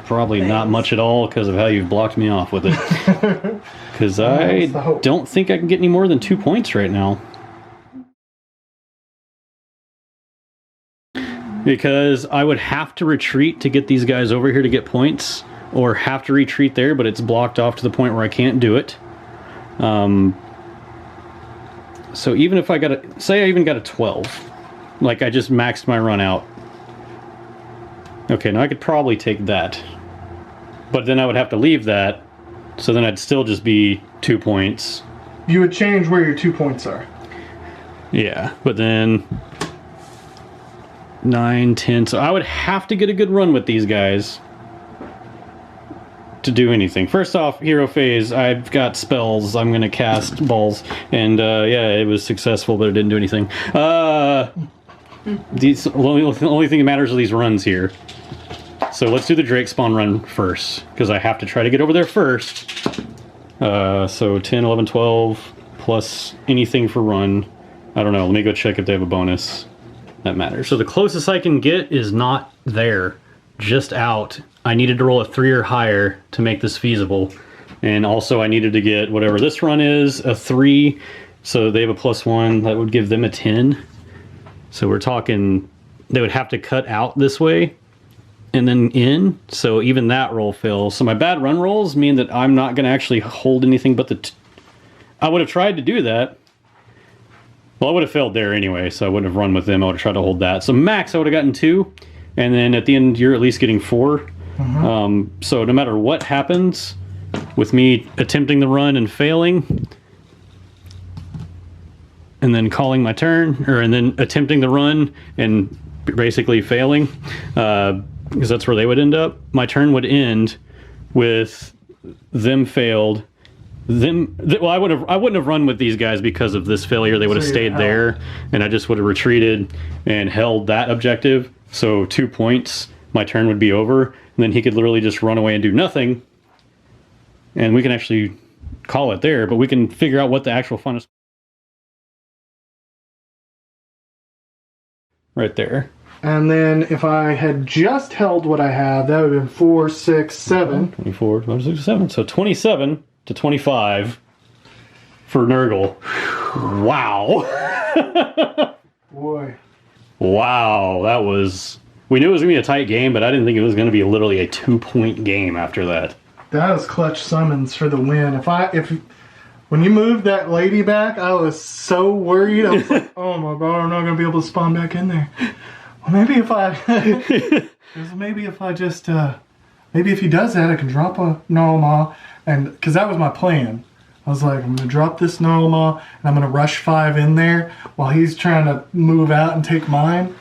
Speaker 1: probably not much at all because of how you've blocked me off with it. Because I don't think I can get any more than 2 points right now. Because I would have to retreat to get these guys over here to get points, or have to retreat there, but it's blocked off to the point where I can't do it. So even if I say I even got a 12, like I just maxed my run out. Okay, now I could probably take that. But then I would have to leave that, so then I'd still just be 2 points.
Speaker 2: You would change where your 2 points are.
Speaker 1: Yeah, but then 9, 10. So I would have to get a good run with these guys to do anything. First off, hero phase, I've got spells. I'm going to cast balls. And yeah, it was successful, but it didn't do anything. The only thing that matters are these runs here. So let's do the Drake spawn run first, because I have to try to get over there first. So 10, 11, 12, plus anything for run. I don't know. Let me go check if they have a bonus. That matters. So the closest I can get is not there, just out. I needed to roll a 3 or higher to make this feasible. And also I needed to get whatever this run is, a 3. So they have a +1. That would give them a 10. So we're talking, they would have to cut out this way and then in. So even that roll fails. So my bad run rolls mean that I'm not going to actually hold anything but the... I would have tried to do that. Well, I would have failed there anyway, so I wouldn't have run with them. I would have tried to hold that. So max, I would have gotten 2. And then at the end, you're at least getting 4. So no matter what happens with me attempting the run and failing, and then calling my turn, and then attempting the run and basically failing, because that's where they would end up. My turn would end with them failed. Well, I wouldn't have run with these guys because of this failure. They would have stayed there, and I just would have retreated and held that objective. So 2 points, my turn would be over, and then he could literally just run away and do nothing, and we can actually call it there. But we can figure out what the actual fun is. Right there.
Speaker 2: And then if I had just held what I have, that would have been 4, 6, 7.
Speaker 1: 24, 26, 7. So 27 to 25 for Nurgle. Wow.
Speaker 2: Boy.
Speaker 1: Wow, that was... we knew it was going to be a tight game, but I didn't think it was going to be literally a 2-point game after that.
Speaker 2: That was clutch summons for the win. When you moved that lady back, I was so worried. I was like, oh my god, I'm not going to be able to spawn back in there. Well, maybe if he does that, I can drop a Gnarl, and because that was my plan. I was like, I'm going to drop this Gnarl, and I'm going to rush 5 in there while he's trying to move out and take mine.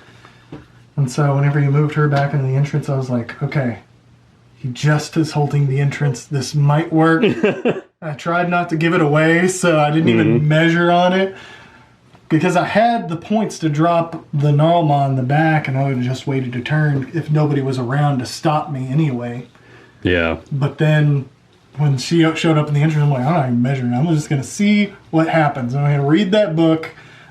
Speaker 2: And so whenever you moved her back into the entrance, I was like, okay, he just is holding the entrance. This might work. I tried not to give it away, so I didn't even measure on it. Because I had the points to drop the Gnarl in the back, and I would have just waited a turn if nobody was around to stop me anyway.
Speaker 1: Yeah.
Speaker 2: But then when she showed up in the entrance, I'm like, I'm not even measuring. I'm just going to see what happens. I'm going to read that book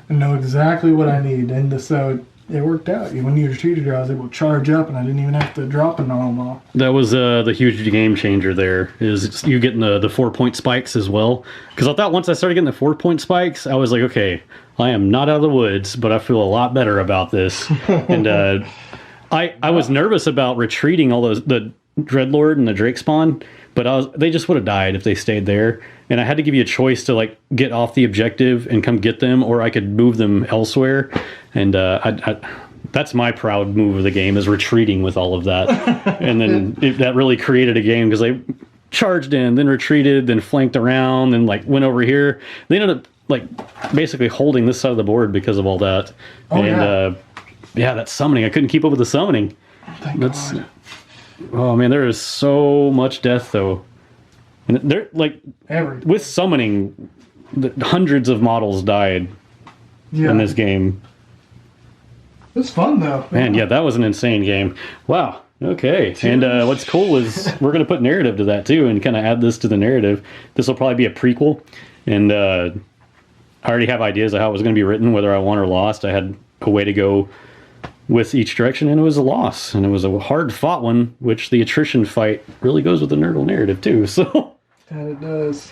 Speaker 2: and know exactly what I need. And so it worked out. When you retreated her, I was able to charge up, and I didn't even have to drop a Gnarl.
Speaker 1: That was the huge game changer there, is you getting the 4-point spikes as well. Because I thought once I started getting the 4-point spikes, I was like, okay, I am not out of the woods, but I feel a lot better about this. And I was nervous about retreating all the Dreadlord and the Drake spawn, but they just would have died if they stayed there. And I had to give you a choice to like get off the objective and come get them, or I could move them elsewhere. And that's my proud move of the game, is retreating with all of that. And then that really created a game, because they charged in, then retreated, then flanked around, and like went over here. They ended up like basically holding this side of the board because of all that. That summoning, I couldn't keep up with the summoning.
Speaker 2: Thank God.
Speaker 1: Oh man, there is so much death though. And they're like, with summoning, hundreds of models died in this game.
Speaker 2: It was fun though.
Speaker 1: Man, yeah, that was an insane game. Wow. Okay. And what's cool is we're going to put narrative to that too, and kind of add this to the narrative. This will probably be a prequel. And I already have ideas of how it was going to be written, whether I won or lost. I had a way to go with each direction, and it was a loss. And it was a hard-fought one, which the attrition fight really goes with the Nurgle narrative too. So
Speaker 2: that it does.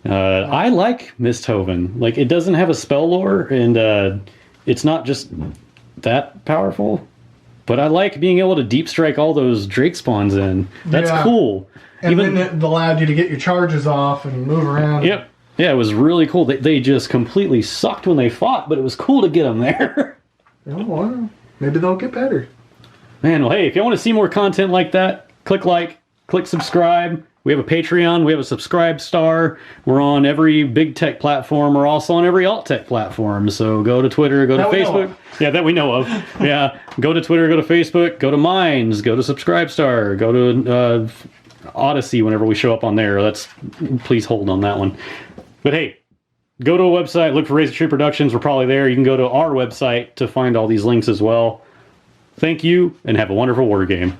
Speaker 1: I like Misthaven. Like, it doesn't have a spell lore, and it's not just that powerful. But I like being able to deep strike all those Drake spawns in. That's cool.
Speaker 2: And then it allowed you to get your charges off and move around.
Speaker 1: Yep. Yeah, it was really cool. They just completely sucked when they fought, but it was cool to get them there.
Speaker 2: Oh, wow. Maybe they'll get better.
Speaker 1: Man, well, hey, if you want to see more content like that, click subscribe. We have a Patreon. We have a subscribe star. We're on every big tech platform. We're also on every alt tech platform. So go to Twitter, go to Facebook. Yeah, that we know of. Yeah, go to Twitter, go to Facebook, go to Minds, go to Subscribestar, go to Odyssey whenever we show up on there. Please hold on that one. But hey, go to a website, look for Razor Tree Productions. We're probably there. You can go to our website to find all these links as well. Thank you, and have a wonderful war game.